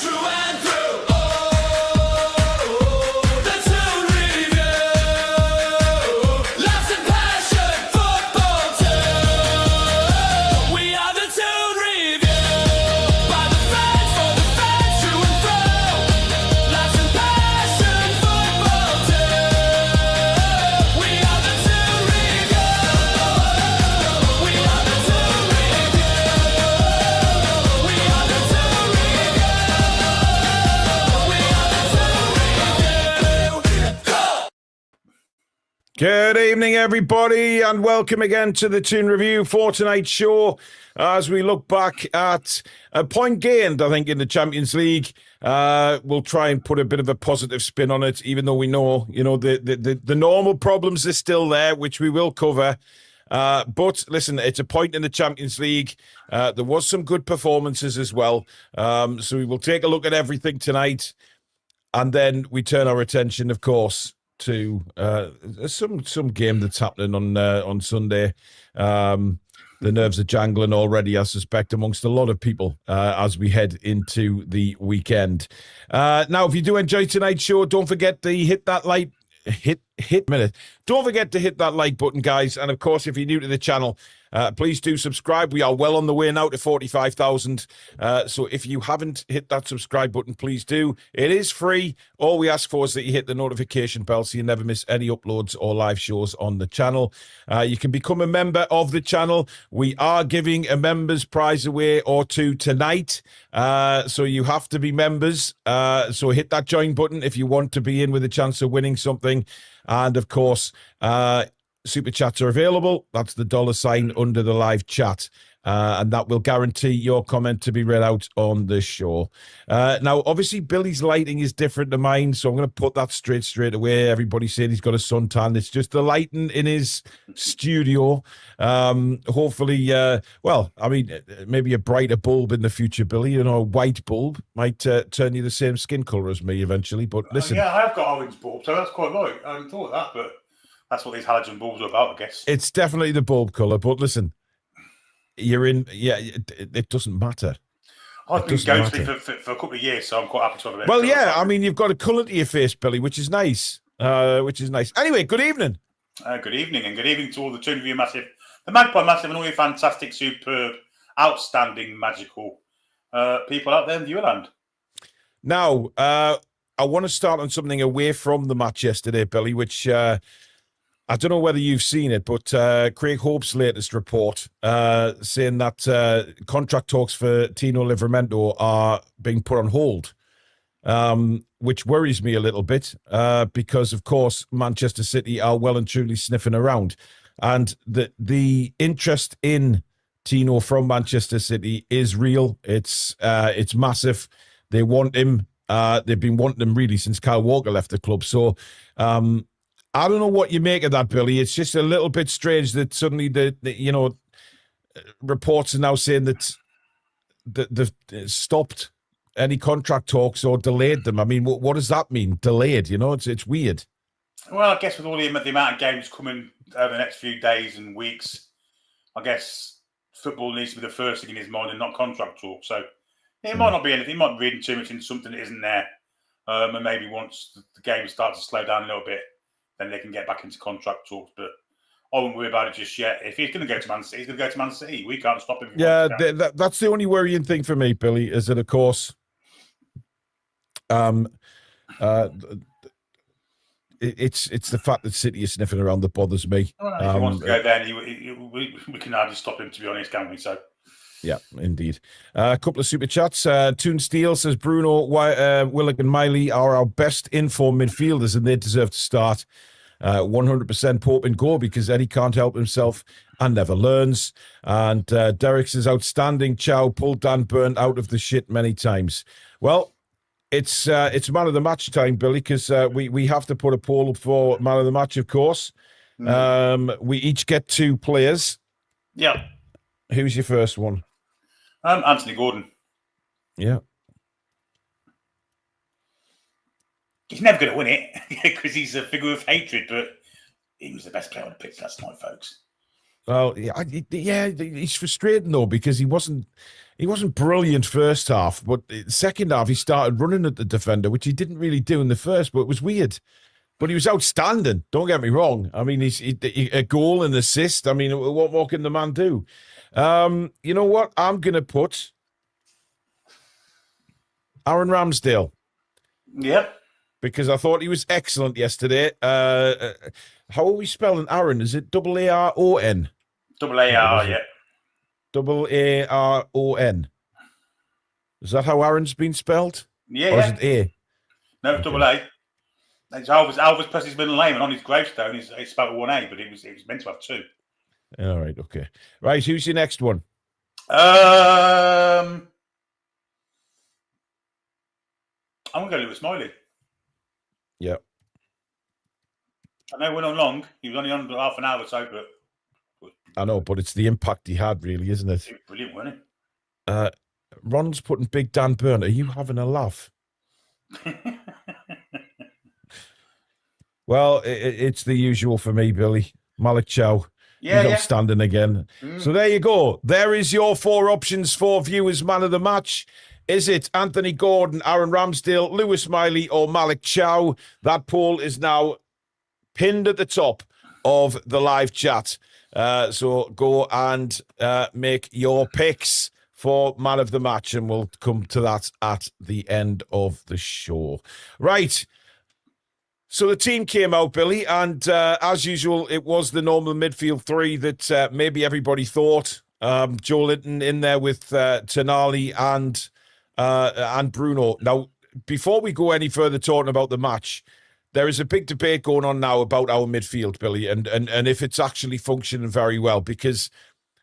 True and through. Oh, the Toon Review. Laughs and passion, football too. We are the Toon Review. By the fans, for the fans, true and through. Laughs and passion, football too. We are the Toon Review. We are the Toon Review. We are the Toon Review. We are the Toon Review. Go! Good evening, everybody, and welcome again to the Toon Review for tonight's show. As we look back at a point gained, I think, in the Champions League, we'll try and put a bit of a positive spin on it, even though we know, the normal problems are still there, which we will cover. But listen, it's a point in the Champions League. There was some good performances as well. So we will take a look at everything tonight, and then we turn our attention, of course, to some game that's happening on Sunday. The nerves are jangling already, I suspect, amongst a lot of people as we head into the weekend. Now, if you do enjoy tonight's show, don't forget to hit that like Don't forget to hit that like button, guys. And of course, if you're new to the channel, please do subscribe. We are well on the way now to 45,000. So if you haven't hit that subscribe button, please do. It is free. All we ask for is that you hit the notification bell so you never miss any uploads or live shows on the channel. You can become a member of the channel. We are giving a members prize away or two tonight. So you have to be members. So hit that join button if you want to be in with a chance of winning something. And of course, super chats are available. That's the $sign under the live chat. And that will guarantee your comment to be read out on the show. Now, obviously, Billy's lighting is different to mine, so I'm going to put that straight away. Everybody's saying he's got a suntan. It's just the lighting in his studio. Hopefully, maybe a brighter bulb in the future, Billy. A white bulb might turn you the same skin colour as me eventually. But listen. Yeah, I have got orange bulb, so that's quite right. I hadn't thought of that, but that's what these halogen bulbs are about, I guess. It's definitely the bulb colour, but listen. It doesn't matter. I've been ghostly for a couple of years, so I'm quite happy to have a bit. Well, yeah, I mean, you've got a colour to your face, Billy, which is nice. Anyway, good evening. Good evening, and good evening to all the Toon Review Massive, the Magpie Massive, and all your fantastic, superb, outstanding, magical people out there in Viewland. Now, I want to start on something away from the match yesterday, Billy, which... I don't know whether you've seen it, but Craig Hope's latest report saying that contract talks for Tino Livramento are being put on hold, which worries me a little bit because, of course, Manchester City are well and truly sniffing around. And the interest in Tino from Manchester City is real. It's massive. They want him. They've been wanting him really since Kyle Walker left the club. So... I don't know what you make of that, Billy. It's just a little bit strange that suddenly the reports are now saying that they've stopped any contract talks or delayed them. I mean, what does that mean? Delayed, it's weird. Well, I guess with all the amount of games coming over the next few days and weeks, I guess football needs to be the first thing in his mind and not contract talk. So it might not be anything. He might be reading too much into something that isn't there. And maybe once the game starts to slow down a little bit, then they can get back into contract talks. But I wouldn't worry about it just yet. If he's going to go to Man City, he's going to go to Man City. We can't stop him. Yeah, that's the only worrying thing for me, Billy, is that, of course, it's the fact that City is sniffing around that bothers me. Well, if he wants to go there, we can hardly stop him, to be honest, can't we? So. Yeah, indeed. A couple of super chats. Toon Steel says Bruno, Willock and Miley are our best in-form midfielders and they deserve to start. 100% Pope and go because Eddie can't help himself and never learns. And Derek says outstanding. Chow pulled Dan Burn out of the shit many times. Well, it's man of the match time, Billy, because we have to put a poll up for man of the match, of course. We each get two players. Yeah. Who's your first one? Anthony Gordon. Yeah. He's never going to win it because he's a figure of hatred, but he was the best player on the pitch last night, folks. Well, yeah, he's frustrating though because he wasn't brilliant first half, but second half he started running at the defender, which he didn't really do in the first, but it was weird. But he was outstanding. Don't get me wrong. I mean, a goal and assist. I mean, what more can the man do? You know what? I'm going to put Aaron Ramsdale. Yep. Because I thought he was excellent yesterday. How are we spelling Aaron? Is it Aaron? AAR, yeah. Aaron. Is that how Aaron's been spelled? Yeah. Or is it A? No, it's AA. It's Alva's plus his middle name, and on his gravestone it's spelled with one A, but it was meant to have two. All right, okay. Right, who's your next one? I'm going to go Lewis Miley. Yeah. I know we're not long. He was only on half an hour or so, but I know, but it's the impact he had, really, isn't it? he was brilliant, wasn't Ron's putting Big Dan Burn. Are you having a laugh? he? Well, it's the usual for me, Billy. Malik Chow. Yeah, He's outstanding again. So there you go. There is your 4 options for viewers' man of the match. Is it Anthony Gordon, Aaron Ramsdale, Lewis Miley, or Malik Chow? That poll is now pinned at the top of the live chat. So go and make your picks for man of the match, and we'll come to that at the end of the show. Right. So the team came out, Billy, and as usual, it was the normal midfield 3 that maybe everybody thought. Joe Linton in there with Tonali and Bruno. Now, before we go any further talking about the match, there is a big debate going on now about our midfield, Billy, and if it's actually functioning very well. Because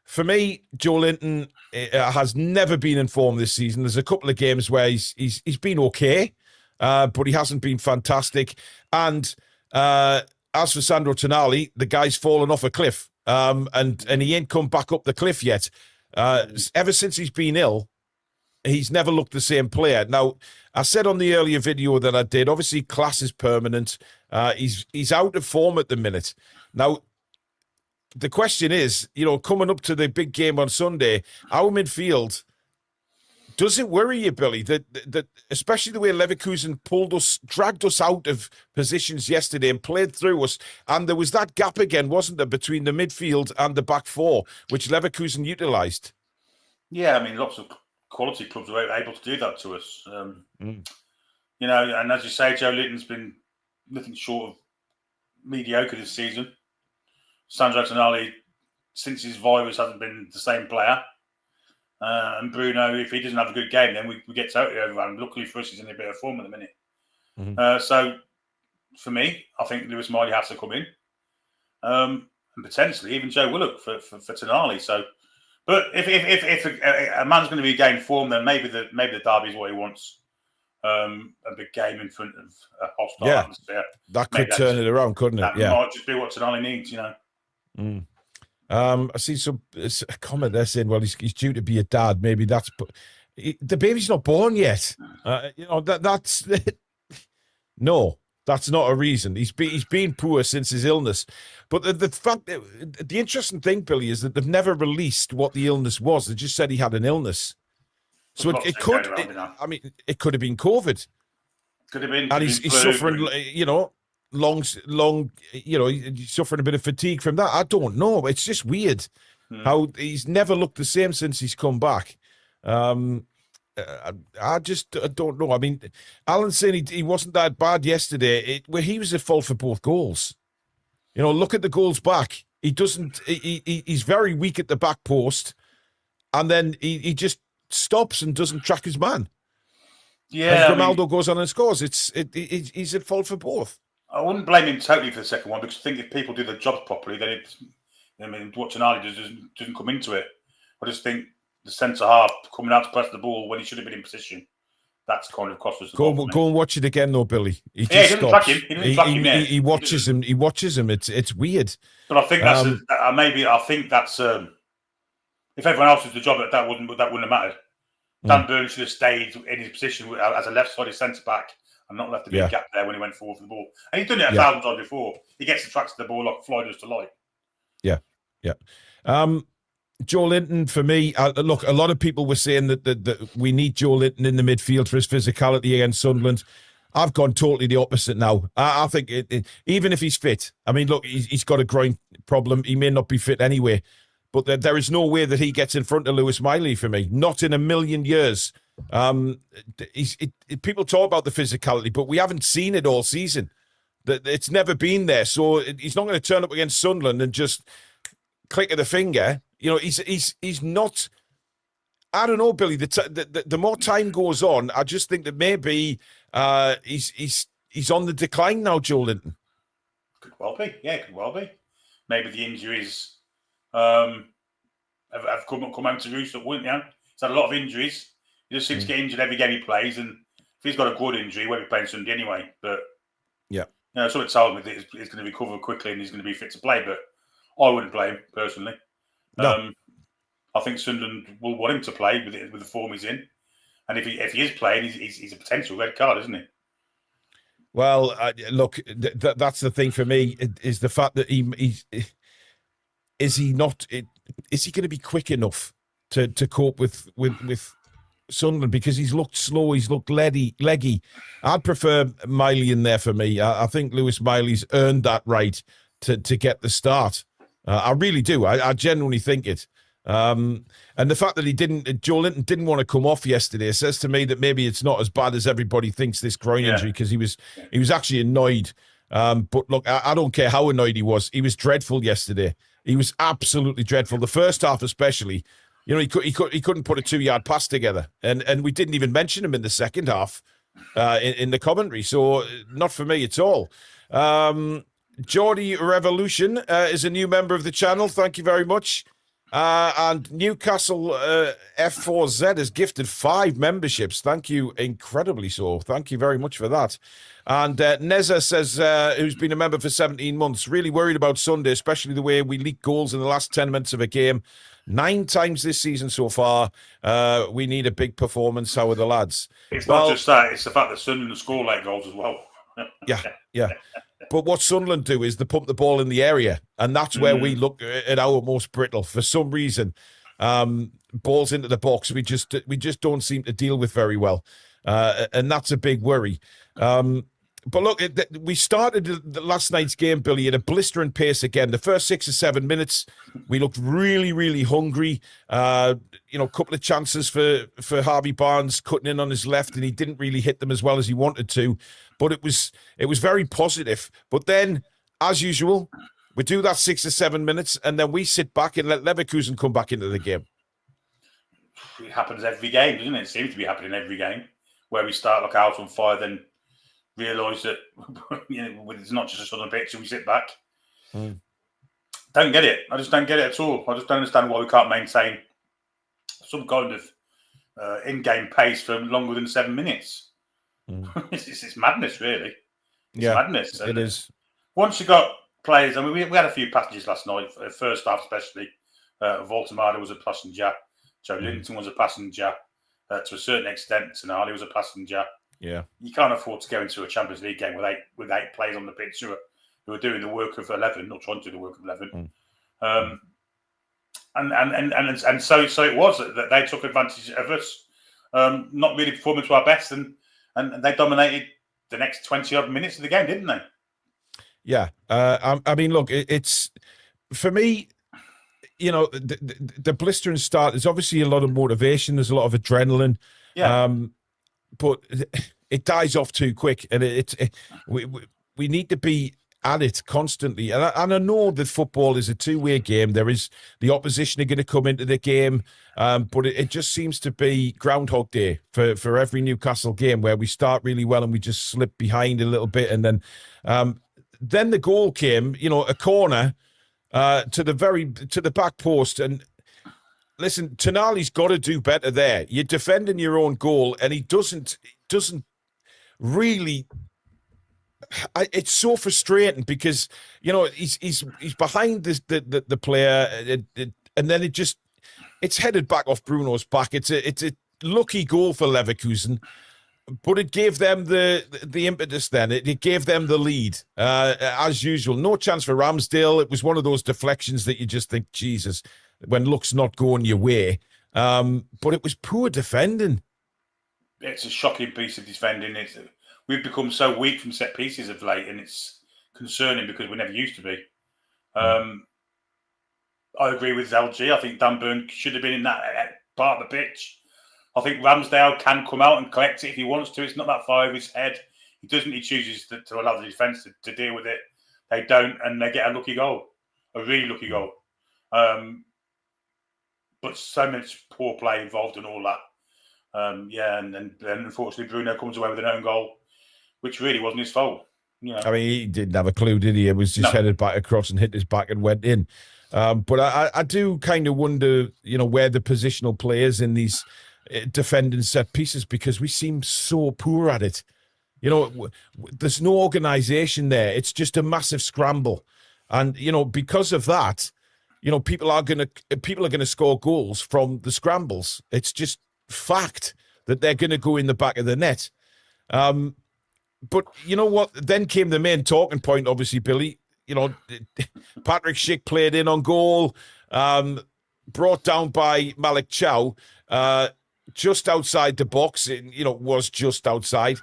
for me, Joe Linton has never been in form this season. There's a couple of games where he's been okay. But he hasn't been fantastic. And as for Sandro Tonali, the guy's fallen off a cliff. And he ain't come back up the cliff yet. Ever since he's been ill, he's never looked the same player. Now, I said on the earlier video that I did, obviously class is permanent. He's out of form at the minute. Now, the question is, coming up to the big game on Sunday, our midfield, does it worry you, Billy, that especially the way Leverkusen dragged us out of positions yesterday and played through us, and there was that gap again, wasn't there, between the midfield and the back 4, which Leverkusen utilised? Yeah, I mean, lots of quality clubs are able to do that to us. And as you say, Joe Linton's been nothing short of mediocre this season. Sandro Tonali, since his virus, hasn't been the same player. And Bruno, if he doesn't have a good game, then we get totally overrun. Luckily for us, he's in a bit of form at the minute. So, for me, I think Lewis Miley has to come in. And potentially even Joe Willock for Tonali. So, but if a man's going to be gaining form, then maybe the derby is what he wants. A big game in front of a hostile atmosphere. That could turn it around, couldn't it? That might just be what Tonali needs, I see some a comment there saying, well, he's due to be a dad. Maybe that's... The baby's not born yet. That's... No, that's not a reason. He's been poor since his illness. But the fact... The interesting thing, Billy, is that they've never released what the illness was. They just said he had an illness. So it could... it could have been COVID. Could have been. And he's suffering, long, he's suffering a bit of fatigue from that. I don't know. It's just weird how he's never looked the same since he's come back. I just don't know. I mean, Alan's saying he wasn't that bad yesterday. Where he was at fault for both goals. Look at the goals back. He doesn't. He's very weak at the back post, and then he just stops and doesn't track his man. Yeah, and Grimaldo goes on and scores. He's at fault for both. I wouldn't blame him totally for the second one, because I think if people do their jobs properly, then what Tonali doesn't come into it. I just think the centre half coming out to press the ball when he should have been in position, that's kind of cost us. Go and watch it again, though, Billy. He didn't track him. He didn't track him yet. He watches him. He watches him. It's weird. But I think that's if everyone else was the job, that wouldn't have mattered. Dan Burn should have stayed in his position as a left-sided centre back and not left a big gap there when he went forward for the ball. And he's done it 1,000 times before. He gets the tracks to the ball like a fly does to light. Yeah. Joe Linton, for me, look, a lot of people were saying that we need Joe Linton in the midfield for his physicality against Sunderland. I've gone totally the opposite now. I think even if he's fit, I mean, look, he's got a groin problem. He may not be fit anyway, but there is no way that he gets in front of Lewis Miley for me. Not in a million years. People talk about the physicality, but we haven't seen it all season. It's never been there. So he's not going to turn up against Sunderland and just click of the finger. You know, he's not. I don't know, Billy. The more time goes on, I just think that maybe he's on the decline now, Joe Linton. Could well be, yeah, could well be. Maybe the injuries have come out to roost, wouldn't you? He's had a lot of injuries. He just seems to get injured every game he plays, and if he's got a good injury, he won't be playing Sunday anyway. But yeah, you know, someone told me that he's going to recover quickly and he's going to be fit to play. But I wouldn't play him personally. No. I think Sunderland will want him to play with the form he's in, and if he is playing, he's a potential red card, isn't he? Well, look, that's the thing for me is the fact that is he going to be quick enough to cope with Sunderland, because he's looked slow, he's looked leggy. I'd prefer Miley in there for me. I think Lewis Miley's earned that right to get the start. I really do. I genuinely think it. And the fact that Joe Linton didn't want to come off yesterday says to me that maybe it's not as bad as everybody thinks, this groin injury, because he was actually annoyed. But look, I don't care how annoyed he was. He was dreadful yesterday. He was absolutely dreadful. The first half, especially, you know, he couldn't put a 2-yard pass together, and we didn't even mention him in the second half in the commentary. So not for me at all. Geordie Revolution is a new member of the channel. Thank you very much. And Newcastle F4Z has gifted 5 memberships. Thank you, incredibly so. Thank you very much for that. And Neza says, who's been a member for 17 months, really worried about Sunday, especially the way we leak goals in the last 10 minutes of a game. 9 times this season so far. We need a big performance. How are the lads? It's not just that, it's the fact that Sunderland score late goals as well. Yeah. But what Sunderland do is they pump the ball in the area, and that's where we look at our most brittle. For some reason, balls into the box we just don't seem to deal with very well, and that's a big worry. But look, we started last night's game, Billy, at a blistering pace again. The first 6 or 7 minutes, we looked really, really hungry. A couple of chances for Harvey Barnes cutting in on his left, and he didn't really hit them as well as he wanted to. But it was very positive. But then, as usual, we do that 6 or 7 minutes, and then we sit back and let Leverkusen come back into the game. It happens every game, doesn't it? It seems to be happening every game, where we start like out on fire, then realise that it's not just a southern pitch, and we sit back. Don't get it. I just don't get it at all. I just don't understand why we can't maintain some kind of in-game pace for longer than 7 minutes. It's madness, really. It's madness. And it is. Once you got players, I mean, we had a few passengers last night, first half especially. Voltemada was a passenger. Joe Linton was a passenger. To a certain extent, Tonali was a passenger. Yeah, you can't afford to go into a Champions League game with eight players on the pitch who are doing the work of 11, not trying to do the work of 11. And so it was that they took advantage of us, not really performing to our best, and they dominated the next 20 odd minutes of the game, didn't they? Yeah, I mean, look, it's for me. You know, the blistering start. There's obviously a lot of motivation. There's a lot of adrenaline. Yeah. But it dies off too quick, and we need to be at it constantly. And I know that football is a two-way game. There is the opposition are going to come into the game, but it just seems to be Groundhog Day for every Newcastle game, where we start really well and we just slip behind a little bit, and then the goal came. You know, a corner to the back post, and. Listen, Tonali's got to do better there. You're defending your own goal, and he doesn't really. It's so frustrating because he's behind the player, and then it's headed back off Bruno's back. It's a lucky goal for Leverkusen, But it gave them the impetus then. It gave them the lead. As usual, no chance for Ramsdale. It was one of those deflections that you just think, Jesus, when luck's not going your way. But it was poor defending. It's a shocking piece of defending. We've become so weak from set pieces of late, and it's concerning because we never used to be. I agree with LG. I think Dan Burn should have been in that part of the pitch. I think Ramsdale can come out and collect it if he wants to. It's not that far over his head. He doesn't. He chooses to allow the defence to deal with it. They don't, and they get a lucky goal, a really lucky goal. But so much poor play involved in all that. And unfortunately Bruno comes away with an own goal, which really wasn't his fault. You know. I mean, he didn't have a clue, did he? It was just headed back across and hit his back and went in. But I do kind of wonder, where the positional play is in these defending set pieces, because we seem so poor at it. There's no organisation there. It's just a massive scramble, and because of that, people are gonna score goals from the scrambles. It's just fact that they're gonna go in the back of the net. But you know what? Then came the main talking point, obviously, Billy. Patrick Schick played in on goal, brought down by Malik Chow, just outside the box. Was just outside.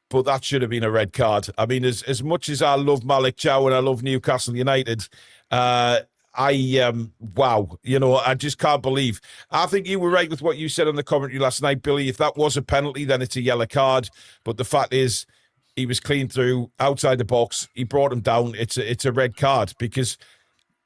But that should have been a red card. I mean, as much as I love Malik Chow and I love Newcastle United, wow, I just can't believe. I think you were right with what you said on the commentary last night, Billy. If that was a penalty, then it's a yellow card. But the fact is, he was clean through, outside the box. He brought him down. It's a red card, because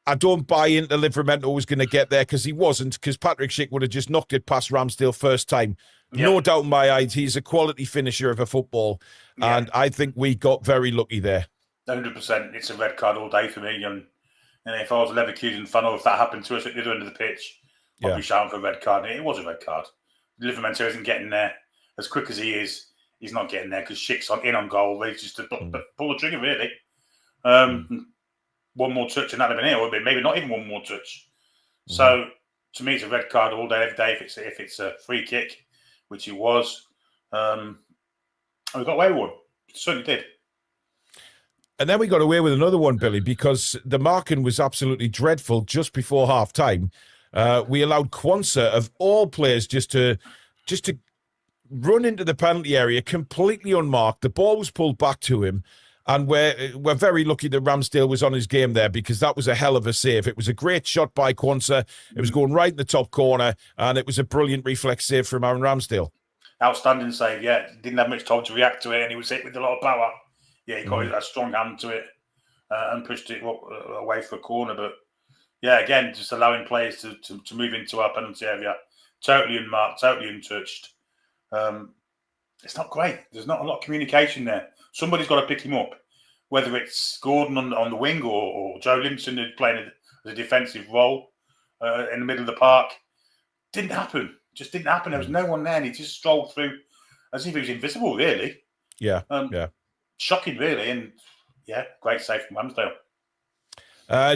I don't buy into Livramento was going to get there, because he wasn't, because Patrick Schick would have just knocked it past Ramsdale first time. Yep. No doubt in my eyes, he's a quality finisher of a football, and I think we got very lucky there. 100%. It's a red card all day for me, and if I was a Leverkusen fan, or if that happened to us at the other end of the pitch, I'd be shouting for a red card. It was a red card. Livramento isn't getting there as quick as he is. He's not getting there because Schick's in on goal. He's just pull the trigger, really. One more touch and that'd have been it, or maybe not even one more touch. So to me, it's a red card all day, every day. If it's a free kick, which it was, and we got away with one. Certainly did. And then we got away with another one, Billy, because the marking was absolutely dreadful just before half time. We allowed Quansah, of all players, just to run into the penalty area completely unmarked. The ball was pulled back to him, and we're very lucky that Ramsdale was on his game there, because that was a hell of a save. It was a great shot by Quansah. It was going right in the top corner, and it was a brilliant reflex save from Aaron Ramsdale. Outstanding save, yeah. Didn't have much time to react to it, and he was hit with a lot of power. Yeah, he got a strong hand to it and pushed it away for a corner. But yeah, again, just allowing players to move into our penalty area, totally unmarked, totally untouched. It's not great. There's not a lot of communication there. Somebody's got to pick him up, whether it's Gordon on the wing or Joe Linton who's playing a defensive role in the middle of the park. Didn't happen. Just didn't happen. There was no one there, and he just strolled through as if he was invisible, really. Yeah, Shocking, really, and great save from Ramsdale.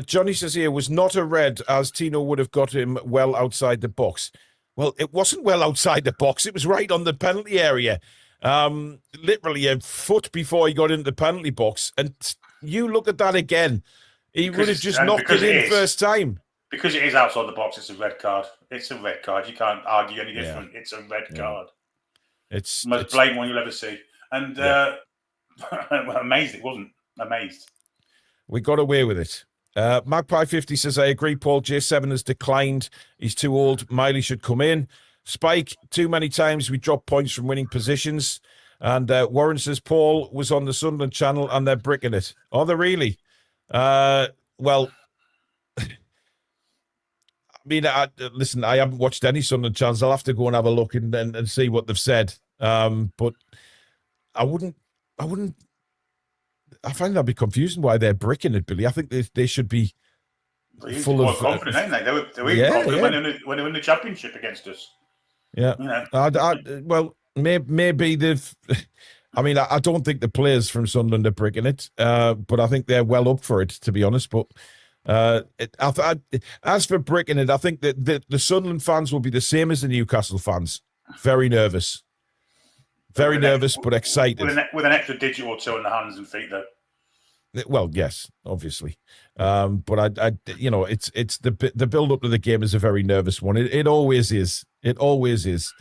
Johnny says here, was not a red, as Tino would have got him well outside the box. Well, it wasn't well outside the box. It was right on the penalty area. Literally a foot before he got into the penalty box. And you look at that again. He would have just knocked it in first time. Because it is outside the box, it's a red card. It's a red card. You can't argue any different. Yeah. It's a red card. It's the most blatant one you'll ever see. And amazed it wasn't. Amazed. We got away with it. Magpie 50 says, I agree, Paul. J7 has declined. He's too old. Miley should come in. Spike, too many times we drop points from winning positions. And Warren says, Paul was on the Sunderland channel and they're bricking it. Are they really? Well, I mean, listen, I haven't watched any Sunderland channels. I'll have to go and have a look and see what they've said. But I find that'd be confusing why they're bricking it, Billy. I think they should be full of confident, ain't they? They were confident when they won the championship against us. Yeah. You know. Well, maybe they've. I mean, I don't think the players from Sunderland are bricking it, but I think they're well up for it, to be honest. But as for bricking it, I think that the Sunderland fans will be the same as the Newcastle fans. Very nervous. Very nervous, but excited. With an extra digit or two on the hands and feet, though. Well, yes, obviously, but I, it's the build up to the game is a very nervous one. It always is. It always is.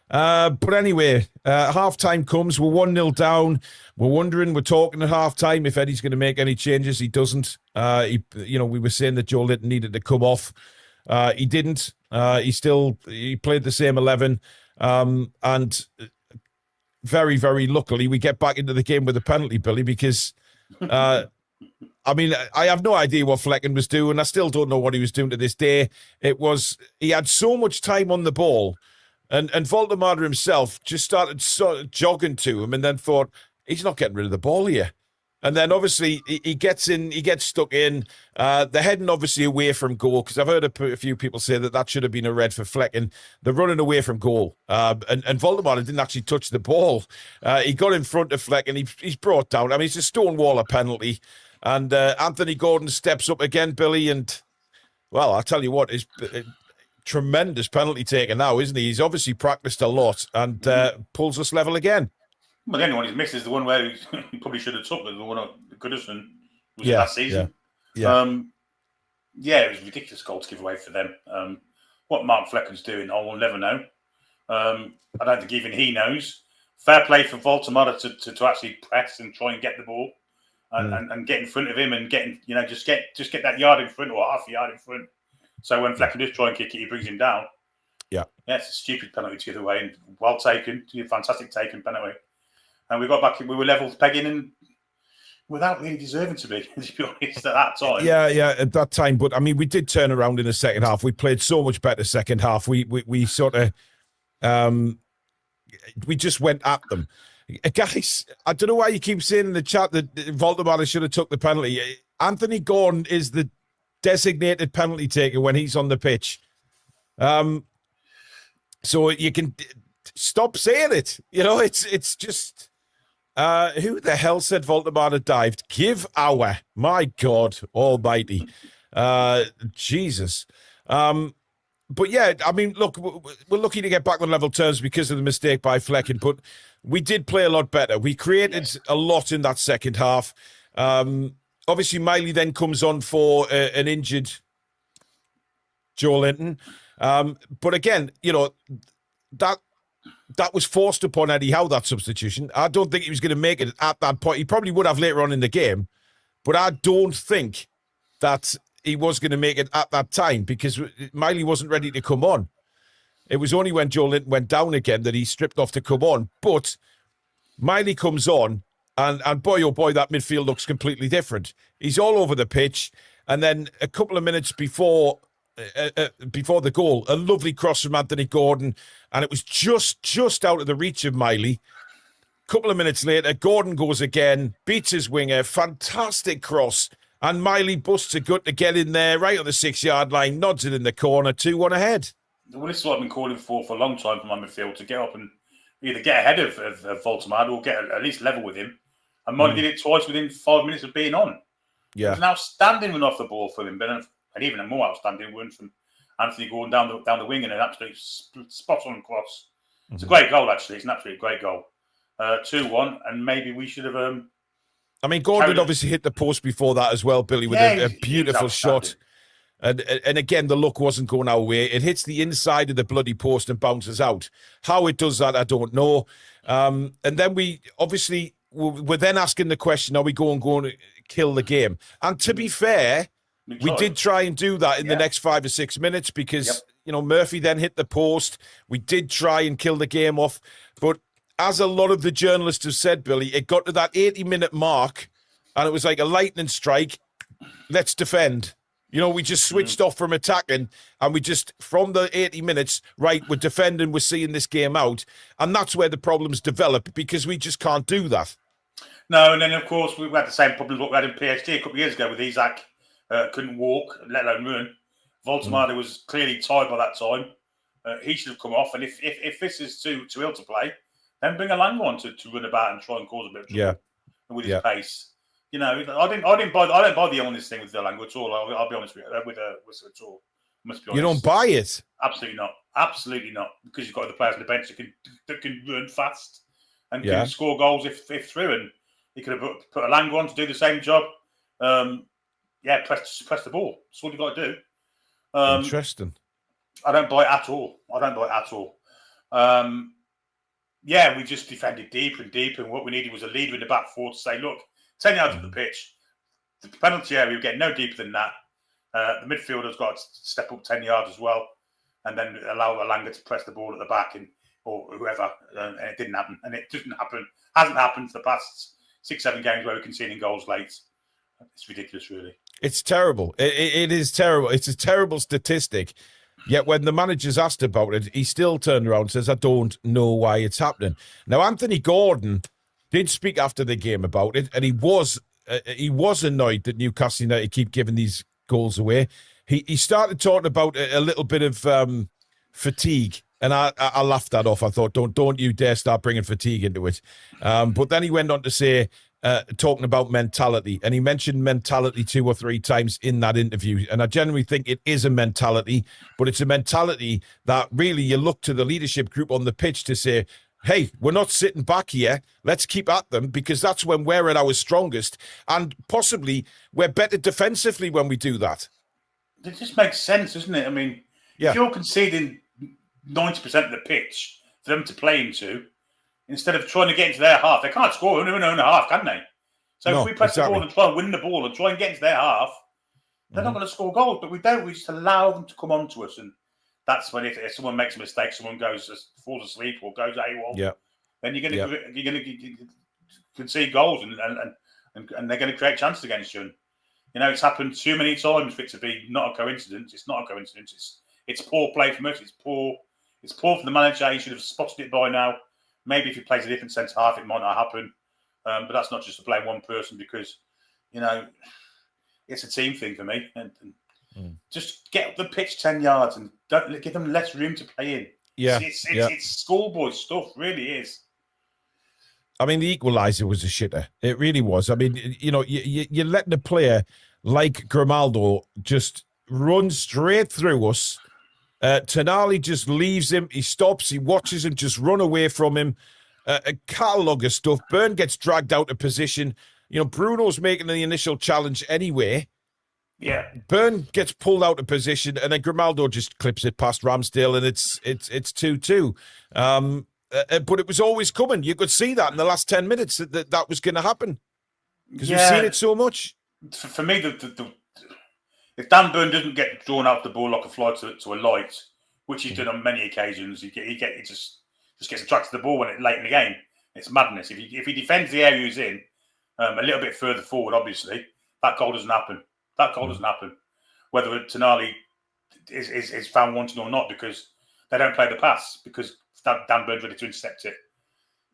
But anyway, half time comes. We're 1-0 down. We're talking at half time if Eddie's going to make any changes. He doesn't. We were saying that Joe Linton needed to come off. He didn't. He played the same 11, and very, very luckily we get back into the game with a penalty, Billy, because. I have no idea what Flecken was doing. I still don't know what he was doing to this day. He had so much time on the ball, and Voldemar himself just started sort of jogging to him, and then thought he's not getting rid of the ball here. And then obviously he gets stuck in. They're heading obviously away from goal, because I've heard a few people say that should have been a red for Flecken. They're running away from goal, and Voldemar didn't actually touch the ball. He got in front of Flecken. He's brought down. I mean, it's a Stonewall penalty, and Anthony Gordon steps up again, Billy, and well, I'll tell you what, it's a tremendous penalty taker now, isn't he? He's obviously practiced a lot and pulls us level again. Well, the only one he's missed is the one where he probably should have took, the one at Goodison was last season. Yeah. It was a ridiculous goal to give away for them. What Mark Flecken's doing, I will never know. I don't think even he knows. Fair play for Voldemar to actually press and try and get the ball and get in front of him and just get that yard in front or half a yard in front. So when Flecken does try and kick it, he brings him down. Yeah, it's a stupid penalty to give away and well taken, fantastic taken penalty. And we got back, we were level pegging and without really deserving to be honest, at that time. Yeah, at that time. But I mean, we did turn around in the second half. We played so much better second half. We sort of, we just went at them. Guys, I don't know why you keep saying in the chat that Voldemar should have took the penalty. Anthony Gordon is the designated penalty taker when he's on the pitch. So you can stop saying it. It's just... who the hell said Voldemar had dived? My God almighty. Jesus. But yeah, I mean, look, we're lucky to get back on level terms because of the mistake by Flecken, but we did play a lot better. We created a lot in that second half. Obviously, Miley then comes on for an injured Joe Linton. But again, that was forced upon Eddie Howe, that substitution. I don't think he was going to make it at that point. He probably would have later on in the game, but I don't think that he was going to make it at that time because Miley wasn't ready to come on. It was only when Joe Linton went down again that he stripped off to come on. But Miley comes on, and boy, oh boy, that midfield looks completely different. He's all over the pitch, and then a couple of minutes before the goal, a lovely cross from Anthony Gordon, and it was just out of the reach of Miley. A couple of minutes later, Gordon goes again, beats his winger, fantastic cross, and Miley busts a gut to get in there right on the 6-yard line, nods it in the corner, 2-1 ahead. Well, this is what I've been calling for a long time for my midfield, to get up and either get ahead of Voldemar or get at least level with him. And Miley did it twice within 5 minutes of being on. Yeah. It was an outstanding run off the ball for him, and even a more outstanding one from Anthony Gordon down the wing and an absolute spot-on cross. It's a great goal, actually. It's an absolutely great goal. 2-1, and maybe we should have... I mean, Gordon obviously hit the post before that as well, Billy, with a beautiful shot. And again, the luck wasn't going our way. It hits the inside of the bloody post and bounces out. How it does that, I don't know. And then we're then asking the question, are we going to kill the game? And to be fair, we did try and do that in the next 5 or 6 minutes because, Murphy then hit the post. We did try and kill the game off. But as a lot of the journalists have said, Billy, it got to that 80-minute mark and it was like a lightning strike. Let's defend. We just switched off from attacking and we just, from the 80 minutes, right, we're defending, we're seeing this game out. And that's where the problems develop because we just can't do that. No, and then, of course, we had the same problems what we had in PSG a couple of years ago with Isaac. Couldn't walk, let alone run. Voldemar was clearly tired by that time. He should have come off. And if this is too ill to play, then bring a Lango on to run about and try and cause a bit of trouble with his pace. I don't buy the illness thing with the Lango at all. I'll be honest with you, with at all. Must be honest. You don't buy it? Absolutely not. Absolutely not. Because you've got other players on the bench that can run fast. and Yeah. can score goals if through. And he could have put Alanga on to do the same job. Press the ball. That's all you've got to do. Interesting. I don't buy it at all. We just defended deeper and deeper, and what we needed was a leader in the back four to say, look, 10 yards of the pitch, the penalty area, we get no deeper than that. The midfielder's got to step up 10 yards as well, and then allow Alanga to press the ball at the back or whoever. And it didn't happen, and it didn't happen. Hasn't happened for the past 6-7 games where we're conceding goals late. It's ridiculous, really. It's terrible. It is terrible. It's a terrible statistic. Yet when the manager's asked about it, he still turned around and says, I don't know why it's happening. Now, Anthony Gordon did speak after the game about it, and he was annoyed that Newcastle United keep giving these goals away. He started talking about a little bit of fatigue, and I laughed that off. I thought, don't you dare start bringing fatigue into it. But then he went on to say, talking about mentality, and he mentioned mentality 2 or 3 times in that interview. And I generally think it is a mentality, but it's a mentality that really you look to the leadership group on the pitch to say, hey, we're not sitting back here. Let's keep at them, because that's when we're at our strongest. And possibly we're better defensively when we do that. It just makes sense, doesn't it? I mean, if you're conceding 90% of the pitch for them to play into, instead of trying to get into their half, they can't score in their own half, can they? So if we press the ball and try and win the ball and try and get into their half, they're not going to score goals. But we don't. We just allow them to come on to us. And that's when if someone makes a mistake, someone falls asleep or goes AWOL, then you're going to concede goals and they're going to create chances against you. And, you know, it's happened too many times for it to be not a coincidence. It's not a coincidence. It's poor play from us. It's poor from the manager. He should have spotted it by now. Maybe if he plays a different centre half, it might not happen. But that's not just to blame one person, because, you know, it's a team thing for me. And just get the pitch 10 yards and don't give them less room to play in. Yeah, it's schoolboy stuff, really is. I mean, the equaliser was a shitter. It really was. I mean, you know, you're letting a player like Grimaldo just run straight through us. Tonali just leaves him. He stops. He watches him just run away from him. A catalogue of stuff. Burn gets dragged out of position. You know, Bruno's making the initial challenge anyway. Yeah. Burn gets pulled out of position, and then Grimaldo just clips it past Ramsdale, and it's 2-2. But it was always coming. You could see that in the last 10 minutes that was going to happen, because we've seen it so much. For me, if Dan Burn doesn't get drawn out the ball like a fly to a light, which he's done on many occasions, he just gets attracted to the ball when it's late in the game. It's madness. If he defends the area he's in a little bit further forward, obviously, that goal doesn't happen. Whether Tonali is found wanting or not, because they don't play the pass, because Dan Burn's ready to intercept it.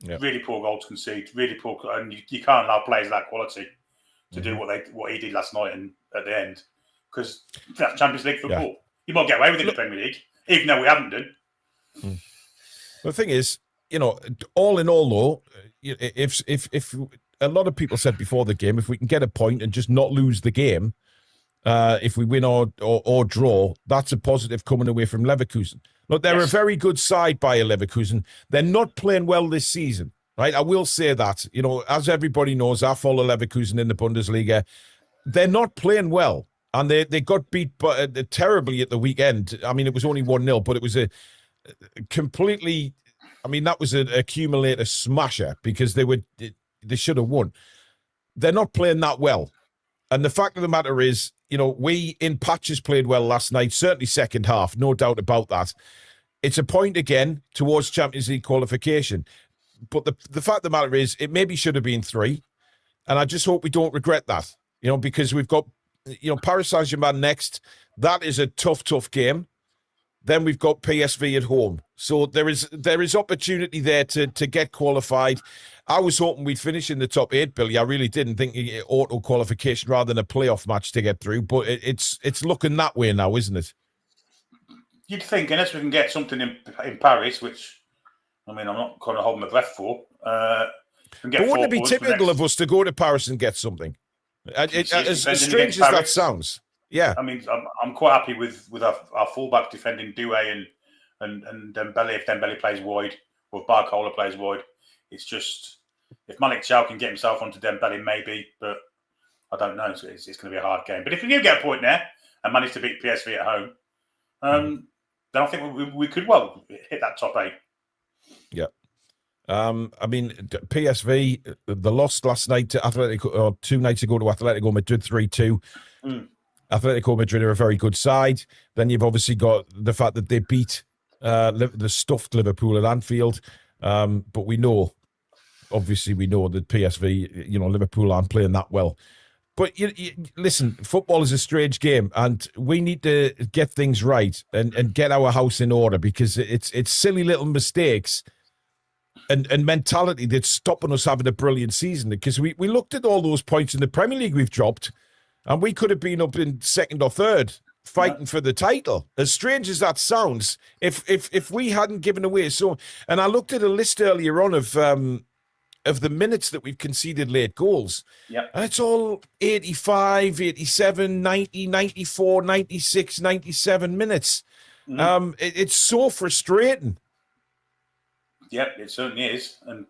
Yep. Really poor goal to concede. Really poor, and you can't allow players of that quality to do what he did last night and at the end, because that's Champions League football. Yeah. You might get away with it in the Premier League, even though we haven't done. The thing is, you know, all in all, though, if a lot of people said before the game, if we can get a point and just not lose the game, if we win or draw, that's a positive coming away from Leverkusen. Look, they're a very good side, Bayer Leverkusen. They're not playing well this season, right? I will say that. You know, as everybody knows, I follow Leverkusen in the Bundesliga. They're not playing well, and they got beat terribly at the weekend. I mean, it was only 1-0, but it was a completely... I mean, that was an accumulator smasher, because they should have won. They're not playing that well. And the fact of the matter is, you know, we in patches played well last night, certainly second half, no doubt about that. It's a point again towards Champions League qualification. But the fact of the matter is, it maybe should have been 3. And I just hope we don't regret that, you know, because we've got, you know, Paris Saint-Germain next. That is a tough game. Then we've got PSV at home. So there is opportunity there to get qualified. I was hoping we'd finish in the top 8, Billy. I really didn't think auto qualification rather than a playoff match to get through. But it's looking that way now, isn't it? You'd think, unless we can get something in Paris, which, I mean, I'm not kind of holding my breath for. But wouldn't it be typical of us to go to Paris and get something? As strange as that sounds. Yeah, I mean, I'm quite happy with our fullback defending Doué and Dembele if Dembele plays wide, or if Barcola plays wide. It's just if Malik Chow can get himself onto Dembele, maybe, but I don't know. It's going to be a hard game. But if we do get a point there and manage to beat PSV at home, then I think we could well hit that top 8. Yeah. I mean, PSV, the loss last night to Atletico, or 2 nights ago to Atletico Madrid 3-2. Atletico Madrid are a very good side. Then you've obviously got the fact that they beat the stuffed Liverpool at Anfield. But we know that PSV, Liverpool aren't playing that well. But listen, football is a strange game, and we need to get things right and get our house in order, because it's silly little mistakes and mentality that's stopping us having a brilliant season. Because we looked at all those points in the Premier League we've dropped, and we could have been up in second or third fighting for the title. As strange as that sounds, if we hadn't given away so, and I looked at a list earlier on of the minutes that we've conceded late goals. Yep. And it's all 85, 87, 90, 94, 96, 97 minutes. It's so frustrating. Yep, it certainly is. And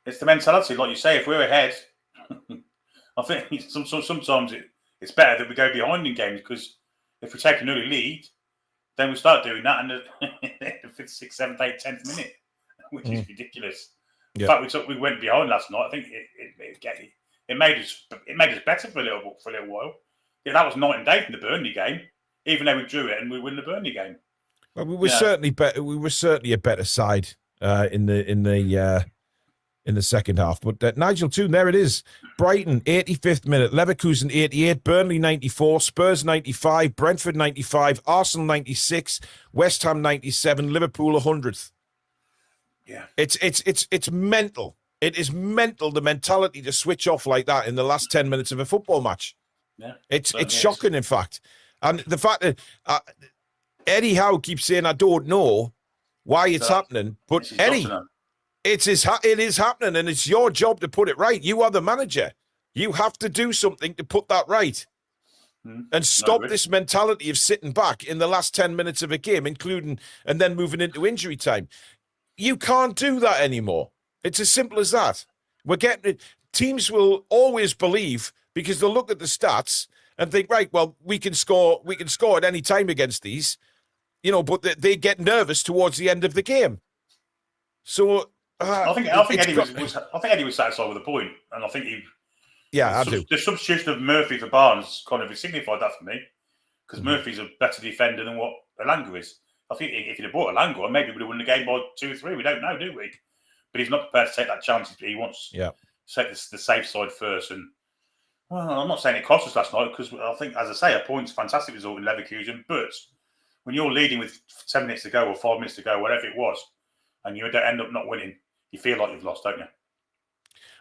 it's the mentality, like you say, if we're ahead, I think sometimes it's better that we go behind in games, because if we take an early lead, then we start doing that in the 5th, 6th, 7th, 8th, 10th minute, which is ridiculous. In fact, we went behind last night. I think it made us better for a little while. Yeah, that was night and day from the Burnley game. Even though we drew it and we win the Burnley game. Well, we were certainly better. We were certainly a better side in the second half. But Nigel Toon, there it is. Brighton 85th minute, Leverkusen 88, Burnley 94, Spurs 95, Brentford 95, Arsenal 96, West Ham 97, Liverpool 100th. Yeah, it's mental. It is mental, the mentality to switch off like that in the last 10 minutes of a football match. Yeah, it's shocking, in fact. And the fact that Eddie Howe keeps saying, I don't know why it's happening, but Eddie, it is happening, and it's your job to put it right. You are the manager. You have to do something to put that right. And stop this mentality of sitting back in the last 10 minutes of a game, including and then moving into injury time. You can't do that anymore. It's as simple as that. We're getting it. Teams will always believe, because they'll look at the stats and think, right, well, we can score at any time against these, but they get nervous towards the end of the game. So I think Eddie was satisfied with the point, and I think I do. The substitution of Murphy for Barnes kind of signified that for me, because Murphy's a better defender than what Elanga is. I think if he'd have brought Elanga, maybe we would have won the game by 2 or 3. We don't know, do we? But he's not prepared to take that chance. He wants to take the safe side first. And well, I'm not saying it cost us last night, because I think, as I say, a point's a fantastic result in Leverkusen. But when you're leading with 7 minutes to go or 5 minutes to go, whatever it was, and you don't end up not winning, you feel like you've lost, don't you?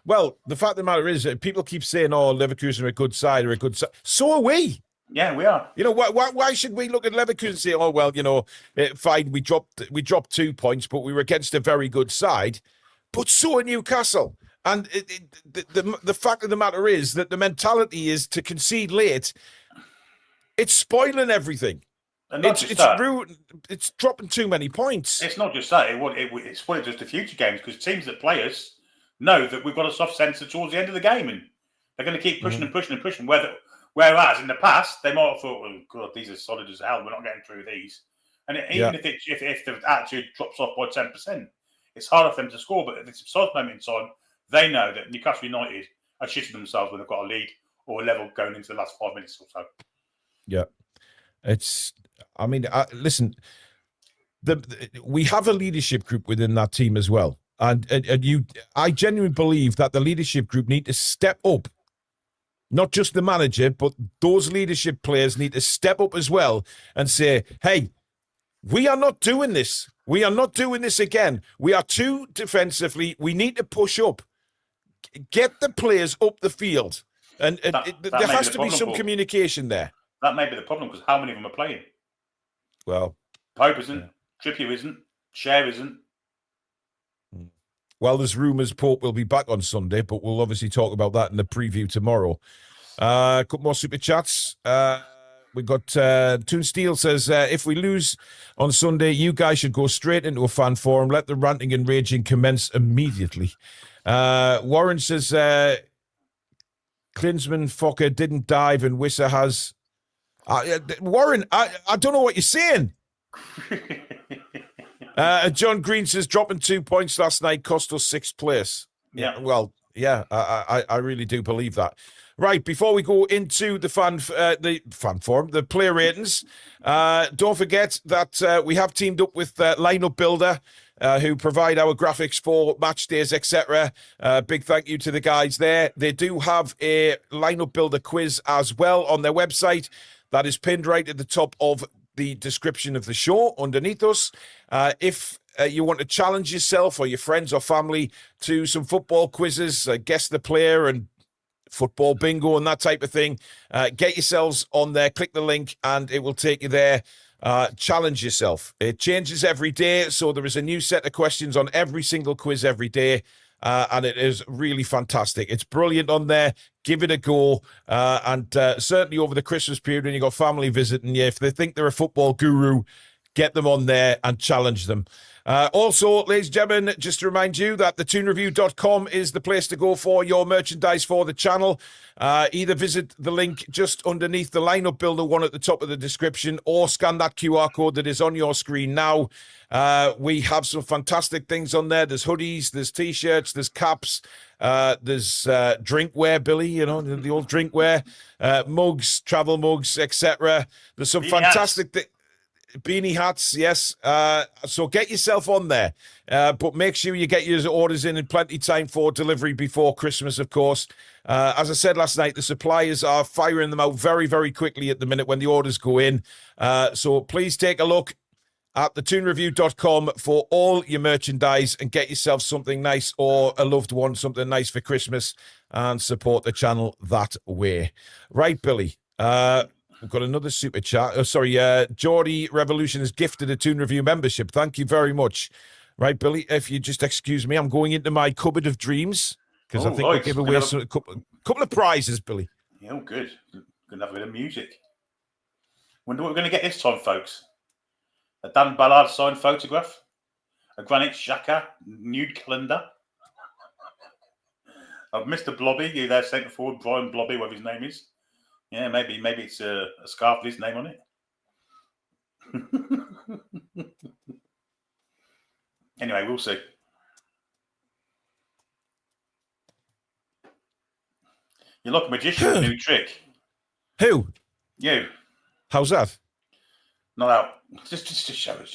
Well, the fact of the matter is, people keep saying, "Oh, Leverkusen are a good side, So are we. Yeah, we are. Why should we look at Leverkusen and say, "Oh, well, fine, we dropped 2 points, but we were against a very good side." But so are Newcastle. And the fact of the matter is that the mentality is to concede late. It's spoiling everything. And it's dropping too many points. It's not just that. It's spoiled just the future games, because teams that play us know that we've got a soft sensor towards the end of the game, and they're going to keep pushing and pushing and pushing. Whereas in the past, they might have thought, "Oh God, these are solid as hell. We're not getting through these." And even if the attitude drops off by 10%, it's harder for them to score. But at this precise moment in time, they know that Newcastle United are shitting themselves when they've got a lead or a level going into the last 5 minutes or so. Yeah, listen, we have a leadership group within that team as well. And I genuinely believe that the leadership group need to step up. Not just the manager, but those leadership players need to step up as well and say, hey, we are not doing this. We are not doing this again. We are too defensively. We need to push up. Get the players up the field. And there has to be some communication there. That may be the problem, because how many of them are playing? Well, Pope isn't. Trippier isn't. Cher isn't. Well, there's rumours Pope will be back on Sunday, but we'll obviously talk about that in the preview tomorrow. A couple more super chats. we got Toon Steel says, if we lose on Sunday, you guys should go straight into a fan forum. Let the ranting and raging commence immediately. Warren says, Klinsman Fokker didn't dive and Wisser has. Warren, I don't know what you're saying. John Green says, dropping 2 points last night cost us 6th place. Yeah. Well, yeah, I really do believe that. Right, before we go into the fan forum, the player ratings, don't forget that we have teamed up with Lineup Builder, who provide our graphics for match days, etc. Big thank you to the guys there. They do have a Lineup Builder quiz as well on their website that is pinned right at the top of the description of the show underneath us. If you want to challenge yourself or your friends or family to some football quizzes, guess the player and football bingo and that type of thing, get yourselves on there, click the link and it will take you there. Challenge yourself. It changes every day, so there is a new set of questions on every single quiz every day, and it is really fantastic. It's brilliant on there. Give it a go, and certainly over the Christmas period when you got family visiting you, if they think they're a football guru, get them on there and challenge them. Also, ladies and gentlemen, just to remind you that the toonreview.com is the place to go for your merchandise for the channel. Either visit the link just underneath the Lineup Builder one at the top of the description or scan that QR code that is on your screen now. We have some fantastic things on there. There's hoodies, there's T-shirts, there's caps, there's drinkware, Billy, you know, the old drinkware, mugs, travel mugs, etc. There's some fantastic things. Beanie hats, yes. So get yourself on there. But make sure you get your orders in plenty time for delivery before Christmas, of course. As I said last night, the suppliers are firing them out very, very quickly at the minute when the orders go in. So please take a look at thetoonreview.com for all your merchandise and get yourself something nice or a loved one something nice for Christmas and support the channel that way. Right, Billy. We've got another super chat. Geordie Revolution has gifted a Toon Review membership. Thank you very much. Right, Billy, if you just excuse me, I'm going into my cupboard of dreams because I think we'll give away a couple of prizes, Billy. Yeah, good. Going to have a bit of music. Wonder what we're going to get this time, folks. A Dan Ballard signed photograph, a Granit Xhaka nude calendar, of Mr. Blobby, you there centre forward, Brian Blobby, whatever his name is. Yeah, maybe it's a scarf with his name on it. Anyway, we'll see. You're like a magician, new trick. Who? You. How's that? Not out. Just show us.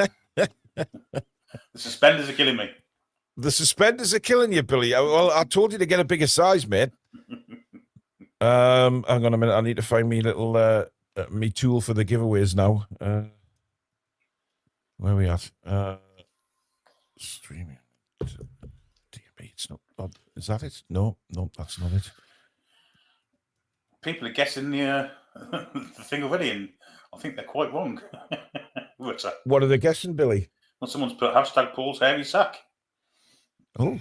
The suspenders are killing me. The suspenders are killing you, Billy. Well, I told you to get a bigger size, mate. Hang on a minute. I need to find me little me tool for the giveaways now. Where are we at? Streaming. DB. It's not. Is that it? No, that's not it. People are guessing the thing already, and I think they're quite wrong. What are they guessing, Billy? Well, someone's put hashtag Paul's hairy sack. Oh.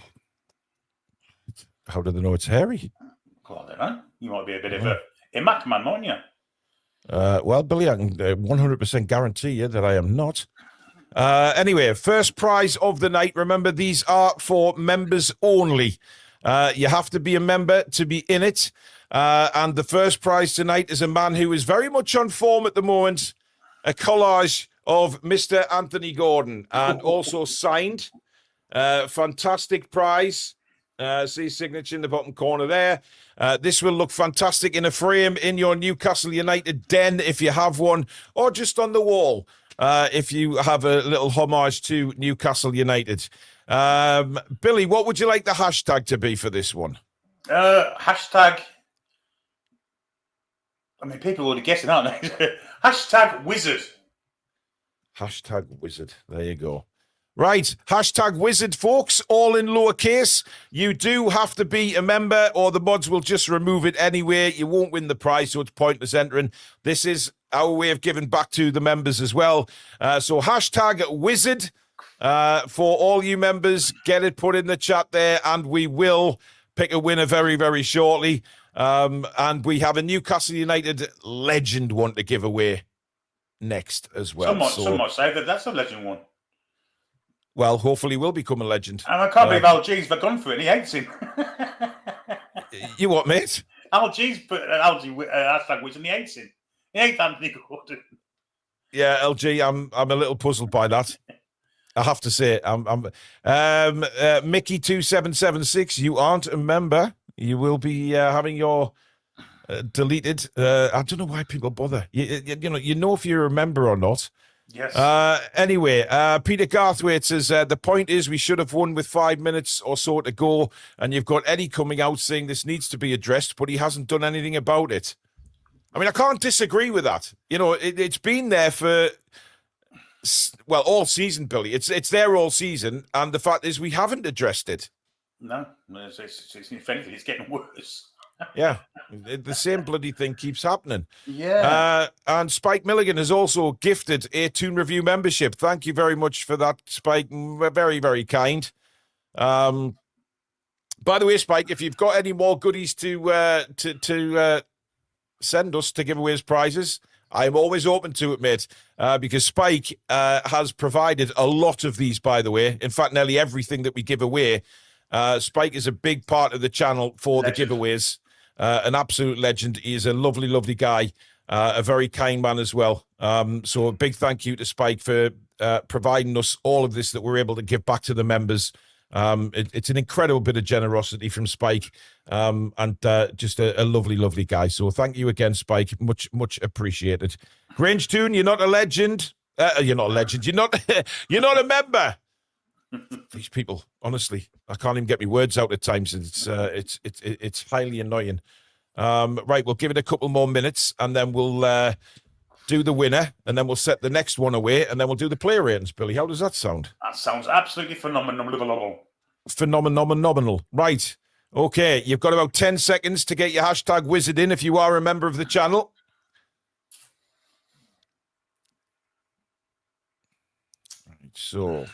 How do they know it's hairy? Well, I don't know. You might be a bit of a Mac man, mightn't you? Well, Billy, I can 100% guarantee you that I am not. Anyway, first prize of the night. Remember, these are for members only. You have to be a member to be in it. And the first prize tonight is a man who is very much on form at the moment. A collage of Mr. Anthony Gordon and also signed. Fantastic prize. See his signature in the bottom corner there. This will look fantastic in a frame in your Newcastle United den if you have one, or just on the wall if you have a little homage to Newcastle United. Billy, what would you like the hashtag to be for this one? Hashtag, I mean, people are already guessing, aren't they? Hashtag wizard. Hashtag wizard. There you go. Right, hashtag wizard, folks, all in lowercase. You do have to be a member or the mods will just remove it anyway. You won't win the prize, so it's pointless entering. This is our way of giving back to the members as well. So hashtag wizard for all you members. Get it put in the chat there, and we will pick a winner very, very shortly. And we have a Newcastle United legend one to give away next as well. Some might say that that's a legend one. Well, hopefully will become a legend. And I can't believe LG's gone for it. And he hates him. You what, mate? LG's put LG hashtag which, and he hates him. He hates Anthony Gordon. Yeah, LG, I'm a little puzzled by that. I have to say, Mickey2776, you aren't a member. You will be having your deleted. I don't know why people bother. You know if you're a member or not. Yes. Anyway, Peter Garthwaite says, the point is we should have won with 5 minutes or so to go, and you've got Eddie coming out saying this needs to be addressed, but he hasn't done anything about it. I mean, I can't disagree with that. You know, it's been there for, well, all season, Billy. It's there all season, and the fact is we haven't addressed it. No, if anything, it's getting worse. Yeah, the same bloody thing keeps happening. Yeah. And Spike Milligan has also gifted a Toon Review membership. Thank you very much for that, Spike. Very, very kind. By the way, Spike, if you've got any more goodies to send us to give away as prizes, I'm always open to it, mate, because Spike has provided a lot of these, by the way. In fact, nearly everything that we give away. Spike is a big part of the channel for the giveaways. An absolute legend. He is a lovely, lovely guy, a very kind man as well. So a big thank you to Spike for providing us all of this that we're able to give back to the members. It's an incredible bit of generosity from Spike, and just a lovely, lovely guy. So thank you again, Spike. Much, much appreciated. Grange Toon, you're not a legend. You're not a legend. You're not a member. These people, honestly, I can't even get my words out at times. It's highly annoying. Right, we'll give it a couple more minutes, and then we'll do the winner, and then we'll set the next one away, and then we'll do the player ratings. Billy, how does that sound? That sounds absolutely phenomenal. Phenomenal. Right. Okay, you've got about 10 seconds to get your hashtag wizard in if you are a member of the channel. Right, so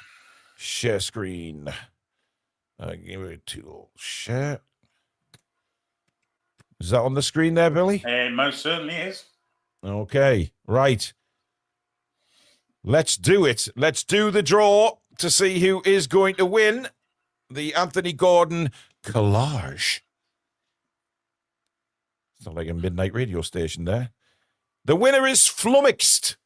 share screen. Give it to share. Is that on the screen there, Billy? It most certainly is. Okay, right. Let's do it. Let's do the draw to see who is going to win the Anthony Gordon collage. It's not like a midnight radio station there. The winner is Flummoxed.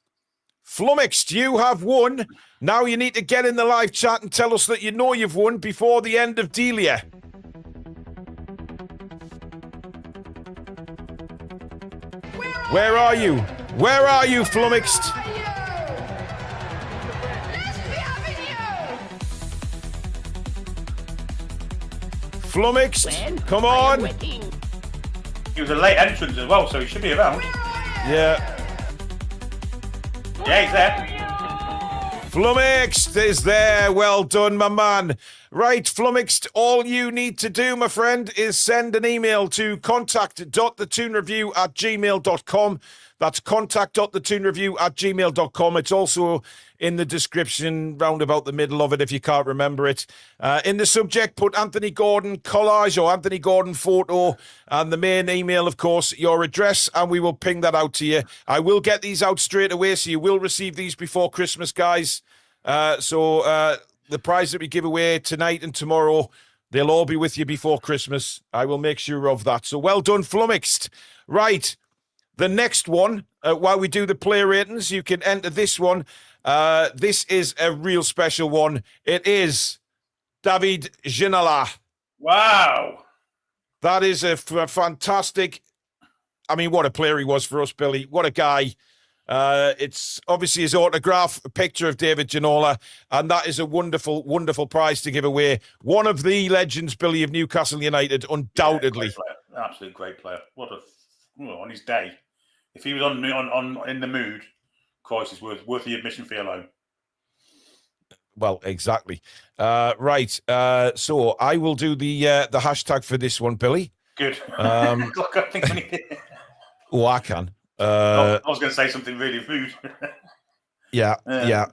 Flummoxed, you have won. Now you need to get in the live chat and tell us that you know you've won before the end of Delia. Where are you? Where are you, Flummoxed? Flummoxed, come on. He was a late entrance as well, so he should be around. Yeah. Yeah, he's there. Flummoxed is there. Well done, my man. Right, Flummoxed, all you need to do, my friend, is send an email to contact.thetoonreview@gmail.com. That's contact.thetoonreview@gmail.com. It's also in the description, round about the middle of it, if you can't remember it. In the subject, put Anthony Gordon collage or Anthony Gordon photo, and the main email, of course, your address, and we will ping that out to you. I will get these out straight away, so you will receive these before Christmas, guys. So the prize that we give away tonight and tomorrow, they'll all be with you before Christmas. I will make sure of that. So well done, Flummoxed. Right. The next one, while we do the player ratings, you can enter this one. This is a real special one. It is David Ginola. Wow. That is a fantastic... I mean, what a player he was for us, Billy. What a guy. It's obviously his autograph, a picture of David Ginola, and that is a wonderful, wonderful prize to give away. One of the legends, Billy, of Newcastle United, undoubtedly. Yeah, absolute great player. What a... on his day. If he was on in the mood, of course, it's worth the admission fee alone. Well, exactly. Right. So I will do the hashtag for this one, Billy. Good. I think we need... Oh, I can. I was going to say something really rude. Yeah. I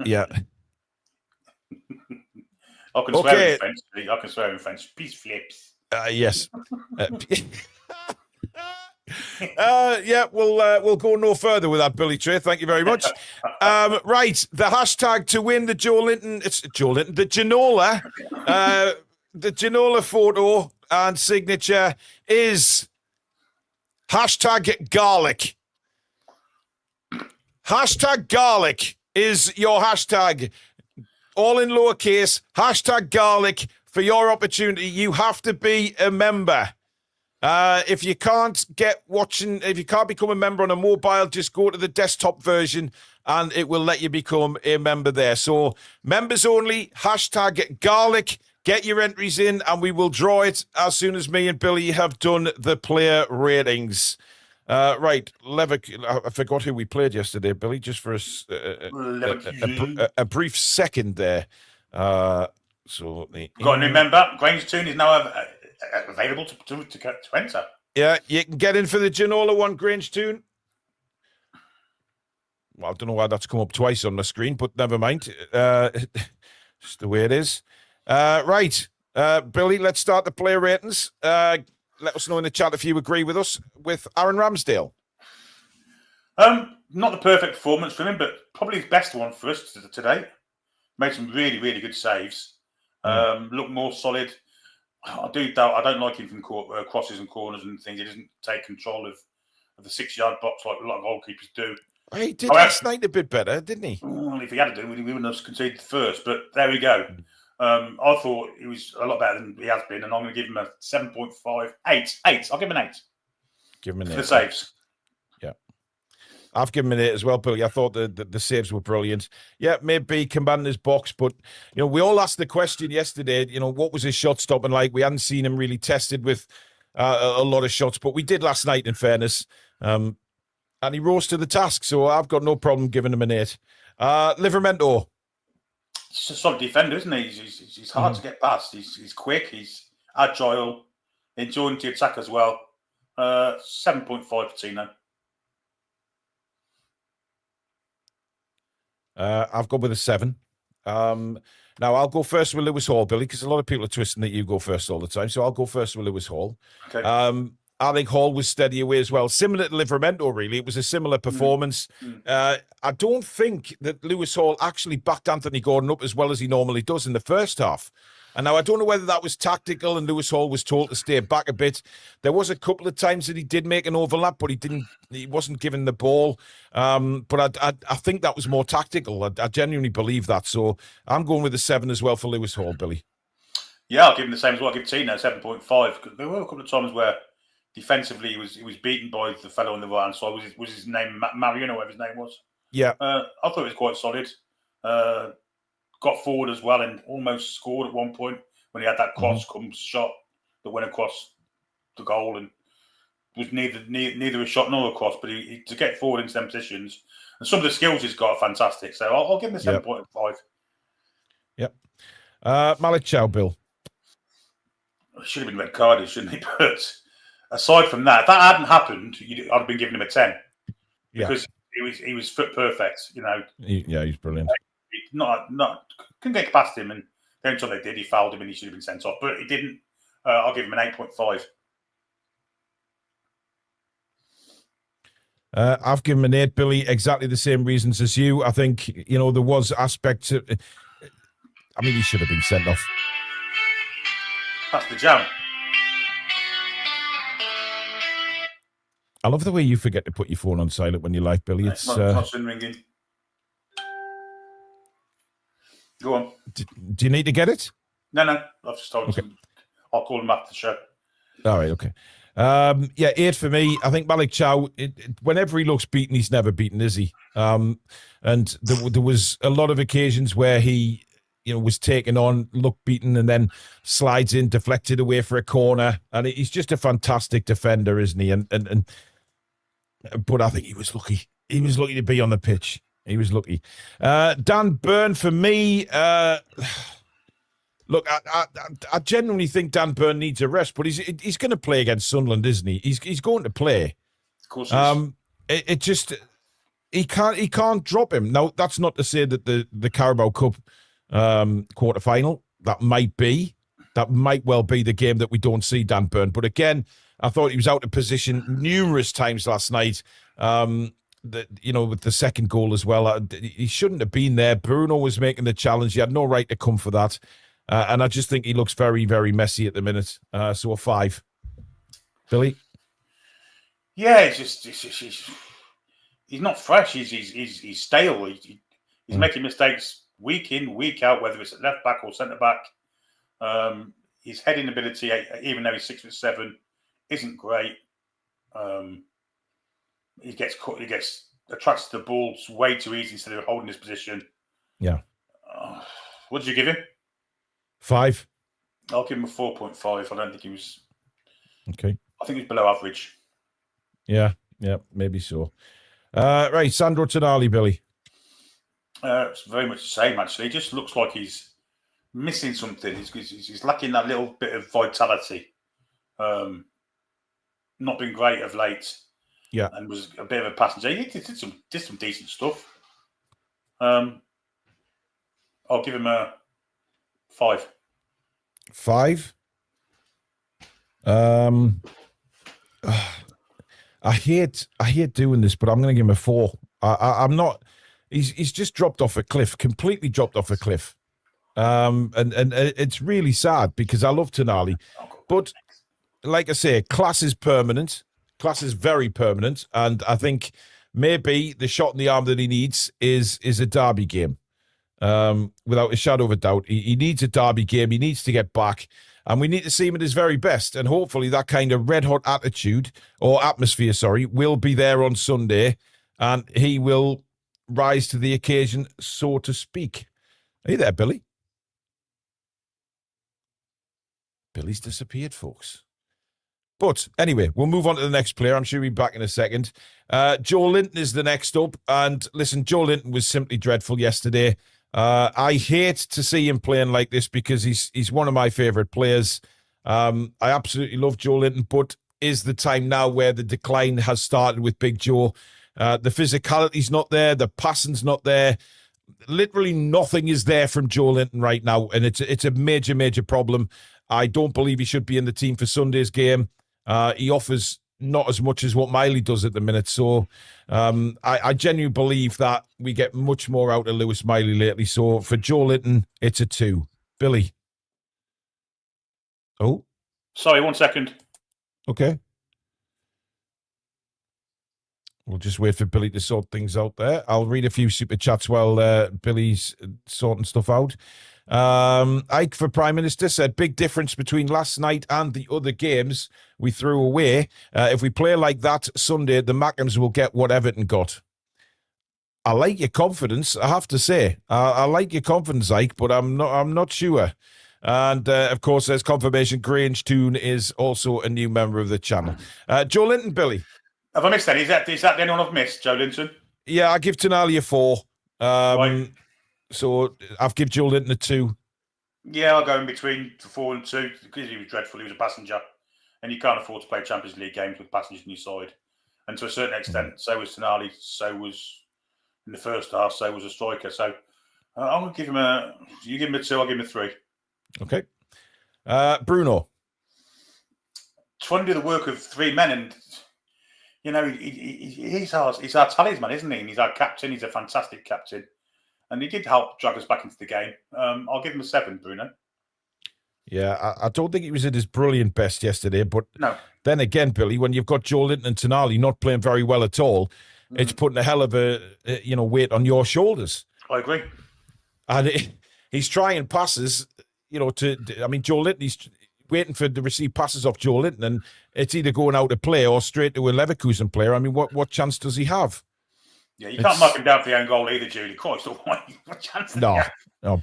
can swear in French. I can swear in French. Peace flips. Yes. Yeah, we'll go no further with that, Billy Trey. Thank you very much. Right, the hashtag to win the Joe Linton, the Ginola, the Ginola photo and signature is hashtag garlic. Hashtag garlic is your hashtag. All in lowercase, hashtag garlic for your opportunity. You have to be a member. If you can't become a member on a mobile, just go to the desktop version and it will let you become a member there. So members only, hashtag garlic. Get your entries in and we will draw it as soon as me and Billy have done the player ratings. Right, I forgot who we played yesterday, Billy, just for a brief second there. Got a new member. Grange Toon is now available to enter. Yeah, you can get in for the Ginola one, Grange Toon. Well, I don't know why that's come up twice on my screen, but never mind. Just the way it is. Right, Billy, let's start the player ratings. Let us know in the chat if you agree with us with Aaron Ramsdale. Not the perfect performance from him, but probably his best one for us today. Made some really, really good saves. Looked more solid. I don't like him from crosses and corners and things. He doesn't take control of the 6-yard box like a lot of goalkeepers do. He did last night a bit better, didn't he? Well, if he had to do, we wouldn't have conceded first. But there we go. I thought he was a lot better than he has been, and I'm going to give him a 7.5, 8. I'll give him an 8. Give him an 8. For the saves. Yeah. I've given him an 8 as well, Billy. I thought the saves were brilliant. Yeah, maybe commanding his box, but, we all asked the question yesterday, what was his shot stopping like? We hadn't seen him really tested with a lot of shots, but we did last night, in fairness. And he rose to the task, so I've got no problem giving him an 8. Livramento. He's a solid defender, isn't he? He's hard to get past. He's quick. He's agile. Enjoying the attack as well. 7.5 for Tino. I've gone with a 7. Now, I'll go first with Lewis Hall, Billy, because a lot of people are twisting that you go first all the time. So I'll go first with Lewis Hall. Okay. I think Hall was steady away as well. Similar to Livramento, really. It was a similar performance. I don't think that Lewis Hall actually backed Anthony Gordon up as well as he normally does in the first half. And now I don't know whether that was tactical and Lewis Hall was told to stay back a bit. There was a couple of times that he did make an overlap, but he wasn't given the ball. But I think that was more tactical. I genuinely believe that. So I'm going with a 7 as well for Lewis Hall, Billy. Yeah, I'll give him the same as well. I'll give Tino 7.5. There were a couple of times where defensively he was beaten by the fellow on the right hand side. Was his name Marion or whatever his name was? Yeah. I thought it was quite solid. Got forward as well and almost scored at one point when he had that cross comes shot that went across the goal and was neither a shot nor a cross, but he to get forward into them positions and some of the skills he's got are fantastic. So I'll give him a 7.5. Yep. Malik Chow, Bill. It should have been red carded, shouldn't he? But aside from that, if that hadn't happened, I'd have been giving him a 10 because he was foot perfect. He's brilliant. Not couldn't get past him, and the only time they did, he fouled him, and he should have been sent off. But he didn't. I'll give him an 8.5. I've given him an 8, Billy. Exactly the same reasons as you. I think there was aspects. He should have been sent off. That's the jam. I love the way you forget to put your phone on silent when you live, Billy. It's not ringing. Go on. Do you need to get it? No. I've just told him. I'll call him after the show. All right, okay. 8 for me. I think Malik Chow, whenever he looks beaten, he's never beaten, is he? And there was a lot of occasions where he, was taken on, looked beaten, and then slides in, deflected away for a corner. And he's just a fantastic defender, isn't he? But I think he was lucky. He was lucky to be on the pitch. He was lucky. Dan Burn for me. Look, I genuinely think Dan Burn needs a rest, but he's going to play against Sunderland, isn't he? He's going to play. Of course. He is. He can't drop him. Now, that's not to say that the Carabao Cup quarter-final, that might well be the game that we don't see Dan Burn. But again, I thought he was out of position numerous times last night. With the second goal as well. He shouldn't have been there. Bruno was making the challenge. He had no right to come for that. And I just think he looks very, very messy at the minute. So a 5. Billy? Yeah, he's not fresh. He's stale. He's making mistakes week in, week out, whether it's at left back or centre back. His heading ability, even though he's 6'7", isn't great. He gets caught. He gets attracted to the ball way too easy instead of holding his position. Yeah. What did you give him? 5. I'll give him a 4.5. I don't think he was. Okay. I think he's below average. Yeah, maybe so. Right, Sandro Tonali, Billy. It's very much the same, actually. He just looks like he's missing something. He's lacking that little bit of vitality. Not been great of late. Yeah, and was a bit of a passenger. He did some decent stuff. I'll give him a 5. 5. I hate doing this, but I'm going to give him a 4. I'm not. He's just dropped off a cliff, completely dropped off a cliff. And it's really sad because I love Tonali, but like I say, class is permanent. Class is very permanent, and I think maybe the shot in the arm that he needs is a derby game. Without a shadow of a doubt, he needs a derby game. He needs to get back, and we need to see him at his very best. And hopefully, that kind of red hot attitude or atmosphere, will be there on Sunday, and he will rise to the occasion, so to speak. Are you there, Billy? Billy's disappeared, folks. But anyway, we'll move on to the next player. I'm sure he'll be back in a second. Joe Linton is the next up. And listen, Joe Linton was simply dreadful yesterday. I hate to see him playing like this because he's one of my favourite players. I absolutely love Joe Linton, but is the time now where the decline has started with Big Joe. The physicality's not there. The passing's not there. Literally nothing is there from Joe Linton right now, and it's a major, major problem. I don't believe he should be in the team for Sunday's game. He offers not as much as what Miley does at the minute. So I genuinely believe that we get much more out of Lewis Miley lately. So for Joe Linton, it's a 2. Billy? Oh? Sorry, 1 second. Okay. We'll just wait for Billy to sort things out there. I'll read a few super chats while Billy's sorting stuff out. Ike for Prime Minister said, big difference between last night and the other games we threw away. If we play like that Sunday, the Mackems will get what Everton got. I like your confidence, I have to say. I like your confidence, Ike, but I'm not sure. And of course, there's confirmation Grange Toon is also a new member of the channel. Joe Linton, Billy. Have I missed that? Is that the only one I've missed, Joe Linton? Yeah, I give Tonali a 4. Right. So I've given Joe Linton a 2. Yeah, I'll go in between 4 and 2 because he was dreadful. He was a passenger, and you can't afford to play Champions League games with passengers on your side. And to a certain extent, so was Tonali. So was in the first half. So was a striker. So I'm going to give him a. You give him a 2. I'll give him a 3. Okay. Bruno. Trying to do the work of 3 men, and you know he's our talisman, isn't he? And he's our captain. He's a fantastic captain. And he did help drag us back into the game. I'll give him a 7, Bruno. Yeah, I don't think he was at his brilliant best yesterday. But no. Then again, Billy, when you've got Joe Linton and Tonali not playing very well at all, it's putting a hell of a weight on your shoulders. I agree. And he's trying passes, Joe Linton, he's waiting to receive passes off Joe Linton, and it's either going out to play or straight to a Leverkusen player. I mean, what chance does he have? Yeah, you can't mark him down for the own goal either, Julie. Christ, what chance? No,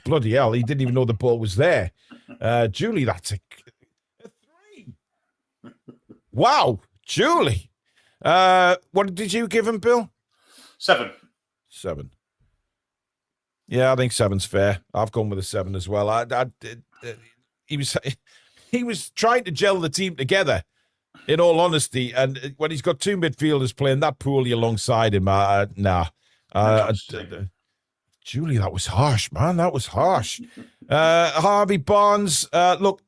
bloody hell. He didn't even know the ball was there. Julie, that's a 3. Wow, Julie. What did you give him, Bill? 7. 7. Yeah, I think 7's fair. I've gone with a 7 as well. He was trying to gel the team together, in all honesty, and when he's got 2 midfielders playing that poorly alongside him, nah. Julie, that was harsh, man. That was harsh. Harvey Barnes, look,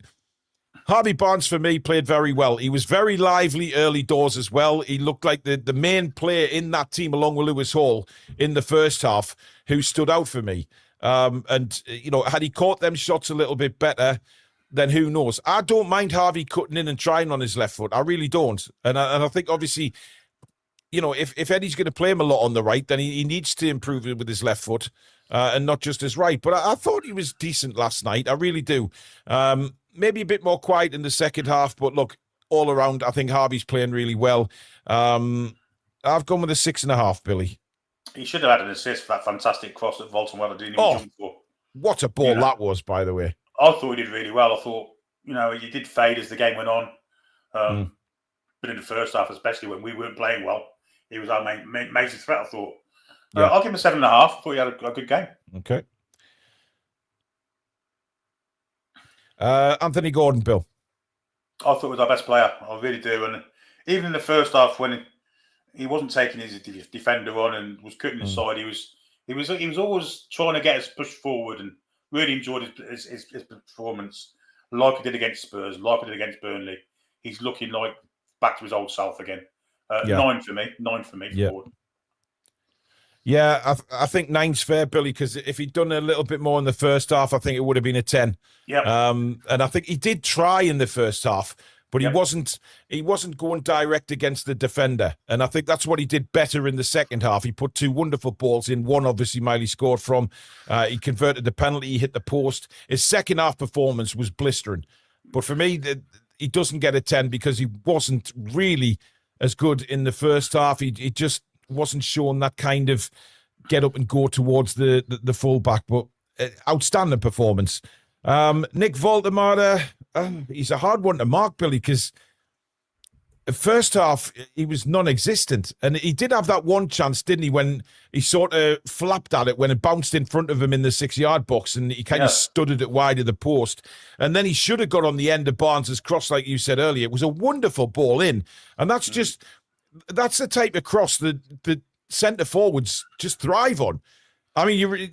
Harvey Barnes, for me, played very well. He was very lively early doors as well. He looked like the main player in that team, along with Lewis Hall, in the first half, who stood out for me. And, had he caught them shots a little bit better, then who knows? I don't mind Harvey cutting in and trying on his left foot. I really don't. And I think, obviously, if Eddie's going to play him a lot on the right, then he needs to improve it with his left foot and not just his right. But I thought he was decent last night. I really do. Maybe a bit more quiet in the second half, but look, all around, I think Harvey's playing really well. I've gone with a 6.5, Billy. He should have had an assist for that fantastic cross that Volton Weather didn't even jump for. What a ball that was, by the way. I thought he did really well. I thought, he did fade as the game went on. But in the first half, especially when we weren't playing well, he was our major threat, I thought. I'll give him a 7.5. I thought he had a good game. Okay. Anthony Gordon, Bill. I thought he was our best player. I really do. And even in the first half, when he wasn't taking his defender on and was cutting his side, he was always trying to get us pushed forward, and really enjoyed his performance, like he did against Spurs, like he did against Burnley. He's looking like back to his old self again. 9 for me. 9 for me. Yeah. Forward. Yeah, I think 9's fair, Billy, because if he'd done a little bit more in the first half, I think it would have been a 10. Yeah. And I think he did try in the first half, but he wasn't going direct against the defender. And I think that's what he did better in the second half. He put 2 wonderful balls in. One, obviously, Miley scored from. He converted the penalty. He hit the post. His second half performance was blistering. But for me, he doesn't get a 10 because he wasn't really as good in the first half. He just wasn't showing that kind of get up and go towards the fullback, but outstanding performance. Nick Voldemar, he's a hard one to mark, Billy, because the first half he was non-existent, and he did have that one chance, didn't he, when he sort of flapped at it when it bounced in front of him in the 6-yard box, and he kind of studded it wide of the post, and then he should have got on the end of Barnes's cross, like you said earlier. It was a wonderful ball in, and that's the type of cross that centre forwards just thrive on. I mean,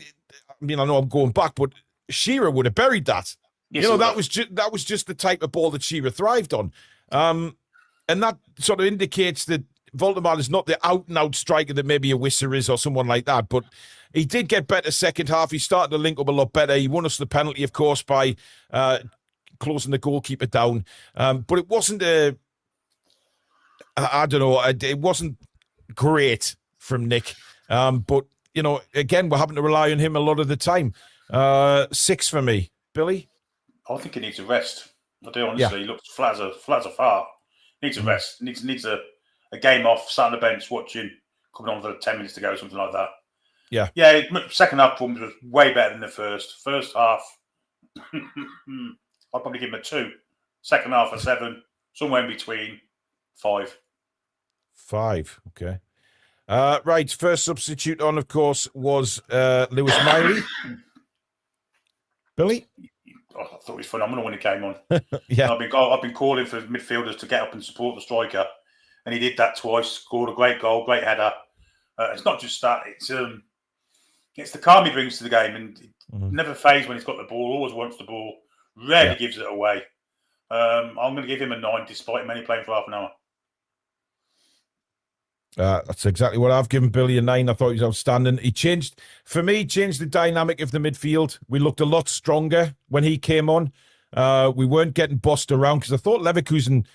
I know I'm going back, but Shearer would have buried that. Yes, that was just the type of ball that Shearer thrived on. And that sort of indicates that Voldemar is not the out-and-out striker that maybe a Wisser is or someone like that, but he did get better second half. He started to link up a lot better. He won us the penalty, of course, by closing the goalkeeper down. But it wasn't I don't know, it wasn't great from Nick. But, again, we're having to rely on him a lot of the time. 6 for me. Billy? I think he needs a rest. I do, honestly. He looks flat as a fart. Needs a rest. Needs a game off, sat on the bench watching, coming on for 10 minutes to go, something like that. Yeah. Yeah, second half performance was way better than the first. First half, I'd probably give him a 2. Second half, a 7. Somewhere in between, 5. 5, okay. Right, first substitute on, of course, was Lewis Miley. Billy? I thought he was phenomenal when he came on. Yeah. I've been calling for midfielders to get up and support the striker, and he did that twice. Scored a great goal, great header. It's not just that; it's the calm he brings to the game, and never fazed when he's got the ball. Always wants the ball. Rarely gives it away. I'm going to give him a 9, despite him only playing for half an hour. That's exactly what I've given Billy, a 9. I thought he was outstanding. He changed the dynamic of the midfield. We looked a lot stronger when he came on. We weren't getting bossed around, because I thought Leverkusen,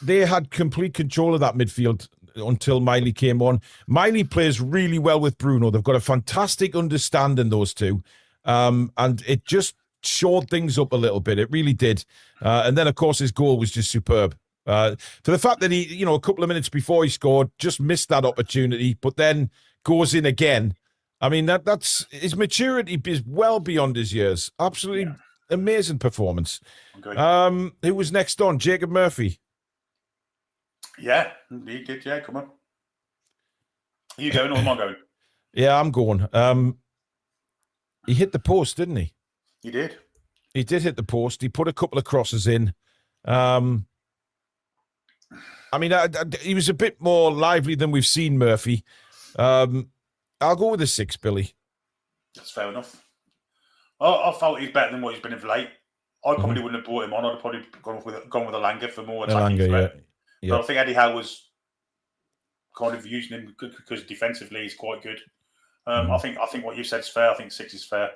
they had complete control of that midfield until Miley came on. Miley plays really well with Bruno. They've got a fantastic understanding, those two. And it just shored things up a little bit. It really did. And then, of course, his goal was just superb. To the fact that he, a couple of minutes before he scored, just missed that opportunity, but then goes in again. I mean, that's his maturity is well beyond his years. Absolutely amazing performance. Who was next on? Jacob Murphy. Yeah, he did. Yeah, come on. Are you going or am I going? Yeah, I'm going. He hit the post, didn't he? He did. He did hit the post. He put a couple of crosses in. I mean, he was a bit more lively than we've seen Murphy. I'll go with a 6, Billy. That's fair enough. I felt he's better than what he's been of late. I probably wouldn't have brought him on. I'd have probably gone with Elanga for more attacking Elanga, threat. yeah. But I think Eddie Howe was kind of using him because defensively he's quite good. I think what you said is fair. I think 6 is fair.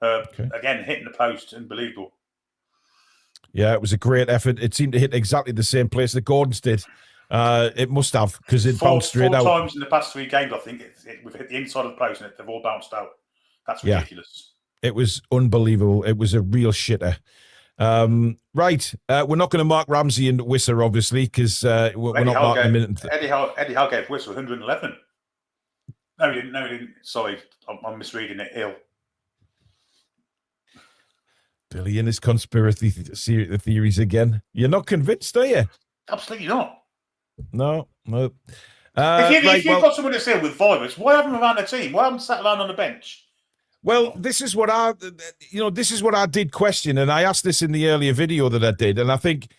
Again, hitting the post, unbelievable. Yeah, it was a great effort. It seemed to hit exactly the same place that Gordon's did. It must have, because it bounced straight out. 4 times in the past 3 games, I think we've hit the inside of the post and they've all bounced out. That's ridiculous. It was unbelievable. It was a real shitter. Right, we're not going to mark Ramsey and Wissa, obviously, because we're not marking a minute. Eddie Howe gave Wissa 111. No, he didn't. Sorry, I'm misreading it. Ill. Billy and his conspiracy theories again. You're not convinced, are you? Absolutely not. No. If you've got someone that's ill with virus, why haven't we around the team? Why haven't sat around on the bench? Well, this is what I did question, and I asked this in the earlier video that I did, and I think,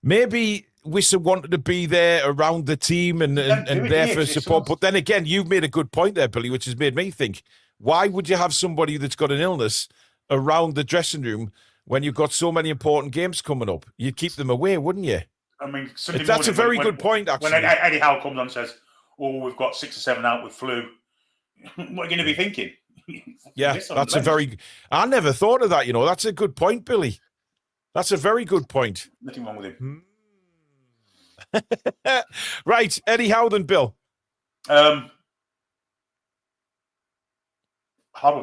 maybe Wissa wanted to be there around the team and there for support. But then again, you've made a good point there, Billy, which has made me think, why would you have somebody that's got an illness around the dressing room when you've got so many important games coming up? You'd keep them away, wouldn't you? I mean, that's a very good point, actually. When Eddie Howe comes on and says, we've got 6 or 7 out with flu, what are you going to be thinking? Yeah, that's I never thought of that, That's a good point, Billy. That's a very good point. Nothing wrong with him. Right, Eddie Howe then, Bill. Hard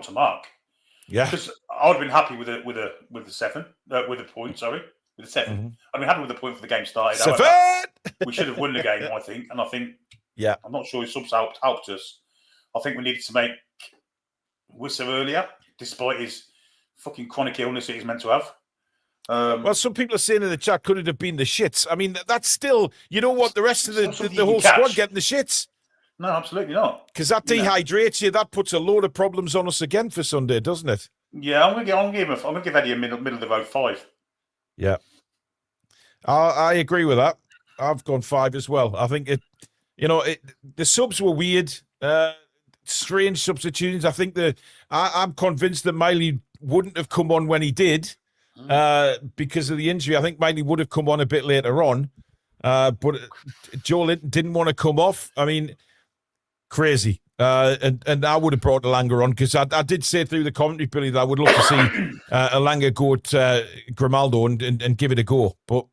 to mark. Yeah, because I would have been happy with a 7, with a point. Sorry, with a 7. Mm-hmm. I'd been happy with the point for the game started. 7. However, we should have won the game, I think, and I think. Yeah, I'm not sure his subs helped us. I think we needed to make Wissa earlier, despite his fucking chronic illness that he's meant to have. Well, some people are saying in the chat, could it have been the shits? I mean, that's still, the rest of the whole squad getting the shits. No, absolutely not. Because that dehydrates you. That puts a load of problems on us again for Sunday, doesn't it? Yeah, I'm gonna give Eddie a middle of the road 5. Yeah, I agree with that. I've gone 5 as well. I think the subs were weird. Strange substitutions. I think I'm convinced that Miley wouldn't have come on when he did because of the injury. I think Miley would have come on a bit later on, but Joe Linton didn't want to come off. I mean, crazy. And I would have brought Elanga on because I did say through the commentary, Billy, that I would love to see Elanga go at Grimaldo and give it a go. But,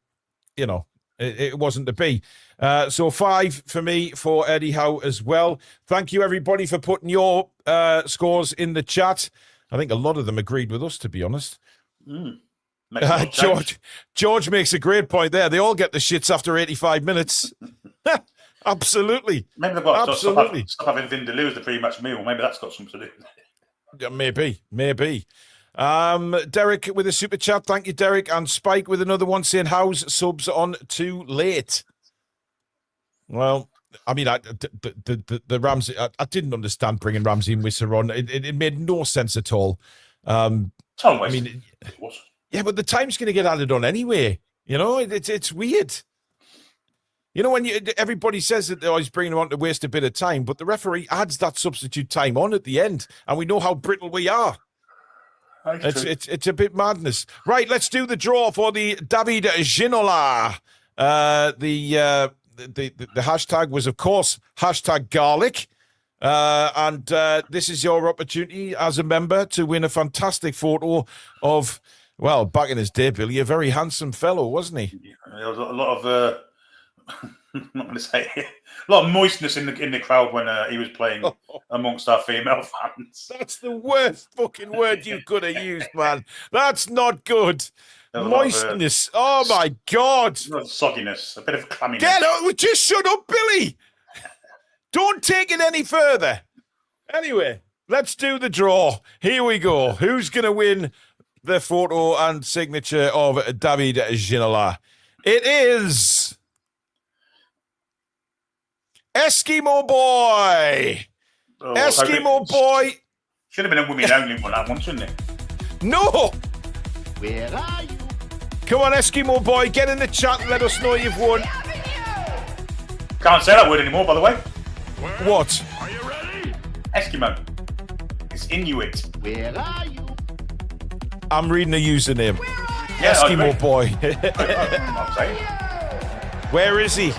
it wasn't to be. So 5 for me for Eddie Howe as well. Thank you, everybody, for putting your scores in the chat. I think a lot of them agreed with us, to be honest. George makes a great point there. They all get the shits after 85 minutes. Absolutely. Maybe they've got to stop having Vindaloo as the pre-match meal. Maybe that's got something to do with it. Yeah, maybe. Derek with a super chat. Thank you, Derek. And Spike with another one saying, how's subs on too late? Well, I mean, the Ramsey, I didn't understand bringing Ramsey and Wissa on. It made no sense at all. I mean, yeah, but the time's going to get added on anyway. It's weird. When everybody says that he's bringing him on to waste a bit of time, but the referee adds that substitute time on at the end, and we know how brittle we are. It's a bit madness. Right, let's do the draw for the David Ginola. The hashtag was, of course, #garlic. And this is your opportunity as a member to win a fantastic photo of, well, back in his day, Billy, a very handsome fellow, wasn't he? Yeah, there was a lot of, I'm not going to say it, a lot of moistness in the crowd when he was playing amongst our female fans. That's the worst fucking word you could have used, man. That's not good. Moistness. Oh, my God. Sogginess, a bit of clamminess. Get out. Just shut up, Billy. Don't take it any further. Anyway, let's do the draw. Here we go. Who's going to win the photo and signature of David Ginola? It is Eskimo Boy. Oh, Eskimo Boy. Should have been a women only one, that one, shouldn't it? No. Where are you? Come on, Eskimo Boy. Get in the chat and let us know you've won. Can't say that word anymore, by the way. What? Are you ready? Eskimo. It's Inuit. Where are you? I'm reading a username. Yeah, I Eskimo agree. boy. I'm saying. Where is he?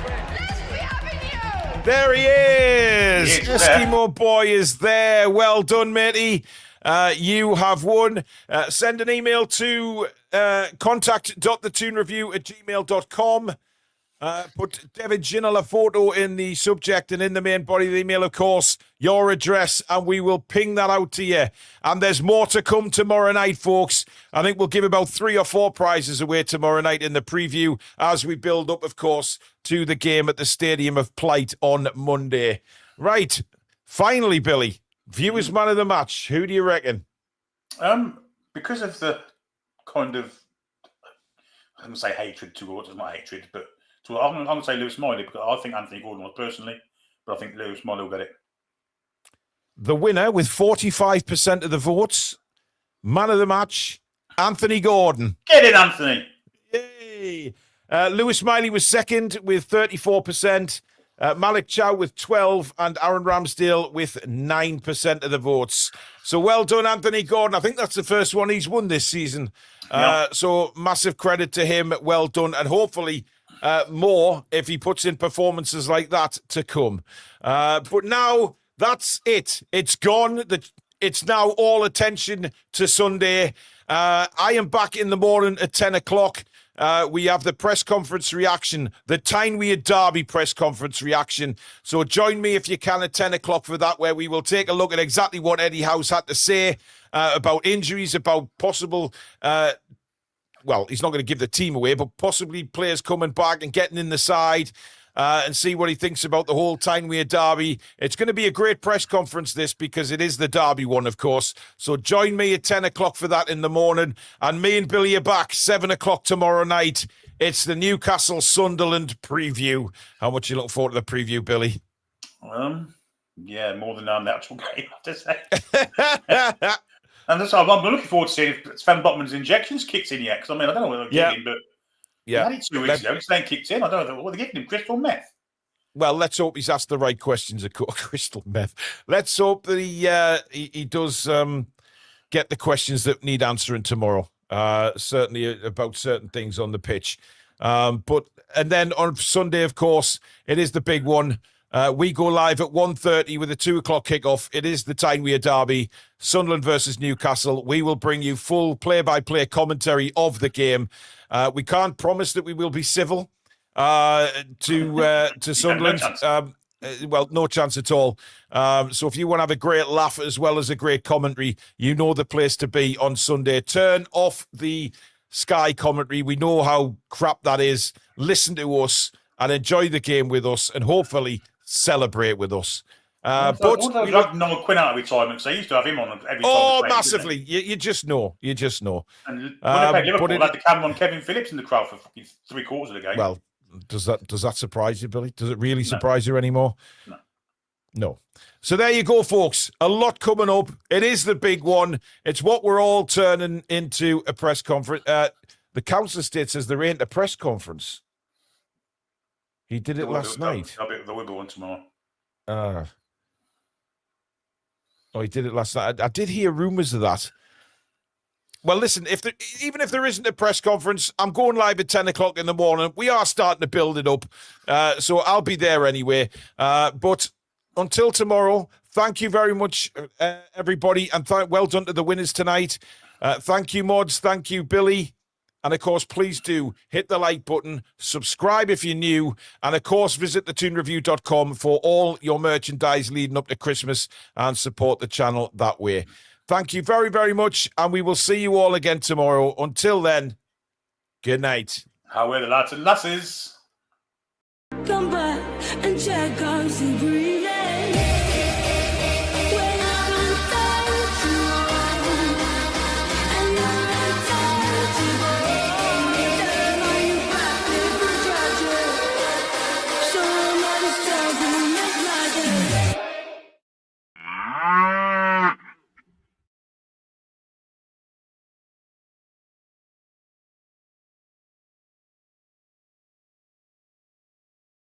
There he is. He is there. Eskimo boy is there. Well done, matey. You have won. Send an email to contact.thetoonreview@gmail.com. Put David Ginola photo in the subject and in the main body of the email, of course, your address, and we will ping that out to you. And there's more to come tomorrow night, folks. I think we'll give about 3 or 4 prizes away tomorrow night in the preview as we build up, of course, to the game at the Stadium of Plight on Monday. Right. Finally, Billy, viewers man of the match. Who do you reckon? Because of the kind of, I'm going to say hatred towards, it's not hatred, but I'm going to say Lewis Miley, because I think Anthony Gordon was personally, but I think Lewis Miley will get it. The winner with 45% of the votes, man of the match, Anthony Gordon. Get it, Anthony! Yay! Lewis Miley was second with 34%, Malik Chow with 12%, and Aaron Ramsdale with 9% of the votes. So well done, Anthony Gordon. I think that's the first one he's won this season. So massive credit to him. Well done. And hopefully more if he puts in performances like that to come. But now that's it. It's gone. It's now all attention to Sunday. I am back in the morning at 10 o'clock. We have the press conference reaction, the Tyne-Wear Derby press conference reaction. So join me if you can at 10 o'clock for that, where we will take a look at exactly what Eddie Howe had to say about injuries, about possible... well, he's not going to give the team away, but possibly players coming back and getting in the side and see what he thinks about the whole Tyne-Wear Derby. It's going to be a great press conference, this, because it is the Derby one, of course. So join me at 10 o'clock for that in the morning. And me and Billy are back 7 o'clock tomorrow night. It's the Newcastle Sunderland preview. How much you look forward to the preview, Billy? Yeah, more than the actual game, I have to say. And that's I'm looking forward to seeing if Sven Botman's injections kicks in yet. Because I mean, I don't know what they're giving, but he had it 2 weeks ago. It's then kicked in. I don't know what they're giving him. Crystal meth. Well, let's hope he's asked the right questions. Of course, crystal meth. Let's hope that he does get the questions that need answering tomorrow. Certainly about certain things on the pitch. And then on Sunday, of course, it is the big one. We go live at 1:30 with a 2 o'clock kickoff. It is the Tyne-Wear Derby, Sunderland versus Newcastle. We will bring you full play-by-play commentary of the game. We can't promise that we will be civil to Sunderland. Well, no chance at all. So if you want to have a great laugh as well as a great commentary, you know the place to be on Sunday. Turn off the Sky commentary. We know how crap that is. Listen to us and enjoy the game with us, and hopefully celebrate with us. But Noel Quinn out of retirement, so they used to have him on every time. Oh, massively. You just know. You just know. And when they played Liverpool, they had the camera on Kevin Phillips in the crowd for fucking 3/4 of the game. Well, does that surprise you, Billy? Does it really surprise you anymore? No. So there you go, folks. A lot coming up. It is the big one. It's what we're all turning into a press conference. The council estate says there ain't a press conference. He did it last night. There will be one tomorrow. He did it last night. I did hear rumours of that. Well, listen, even if there isn't a press conference, I'm going live at 10 o'clock in the morning. We are starting to build it up. So I'll be there anyway. But until tomorrow, thank you very much, everybody. And well done to the winners tonight. Thank you, Mods. Thank you, Billy. And, of course, please do hit the like button, subscribe if you're new, and, of course, visit thetoonreview.com for all your merchandise leading up to Christmas and support the channel that way. Thank you very, very much, and we will see you all again tomorrow. Until then, good night. How are the lads and lasses? Come back and check out the breeze.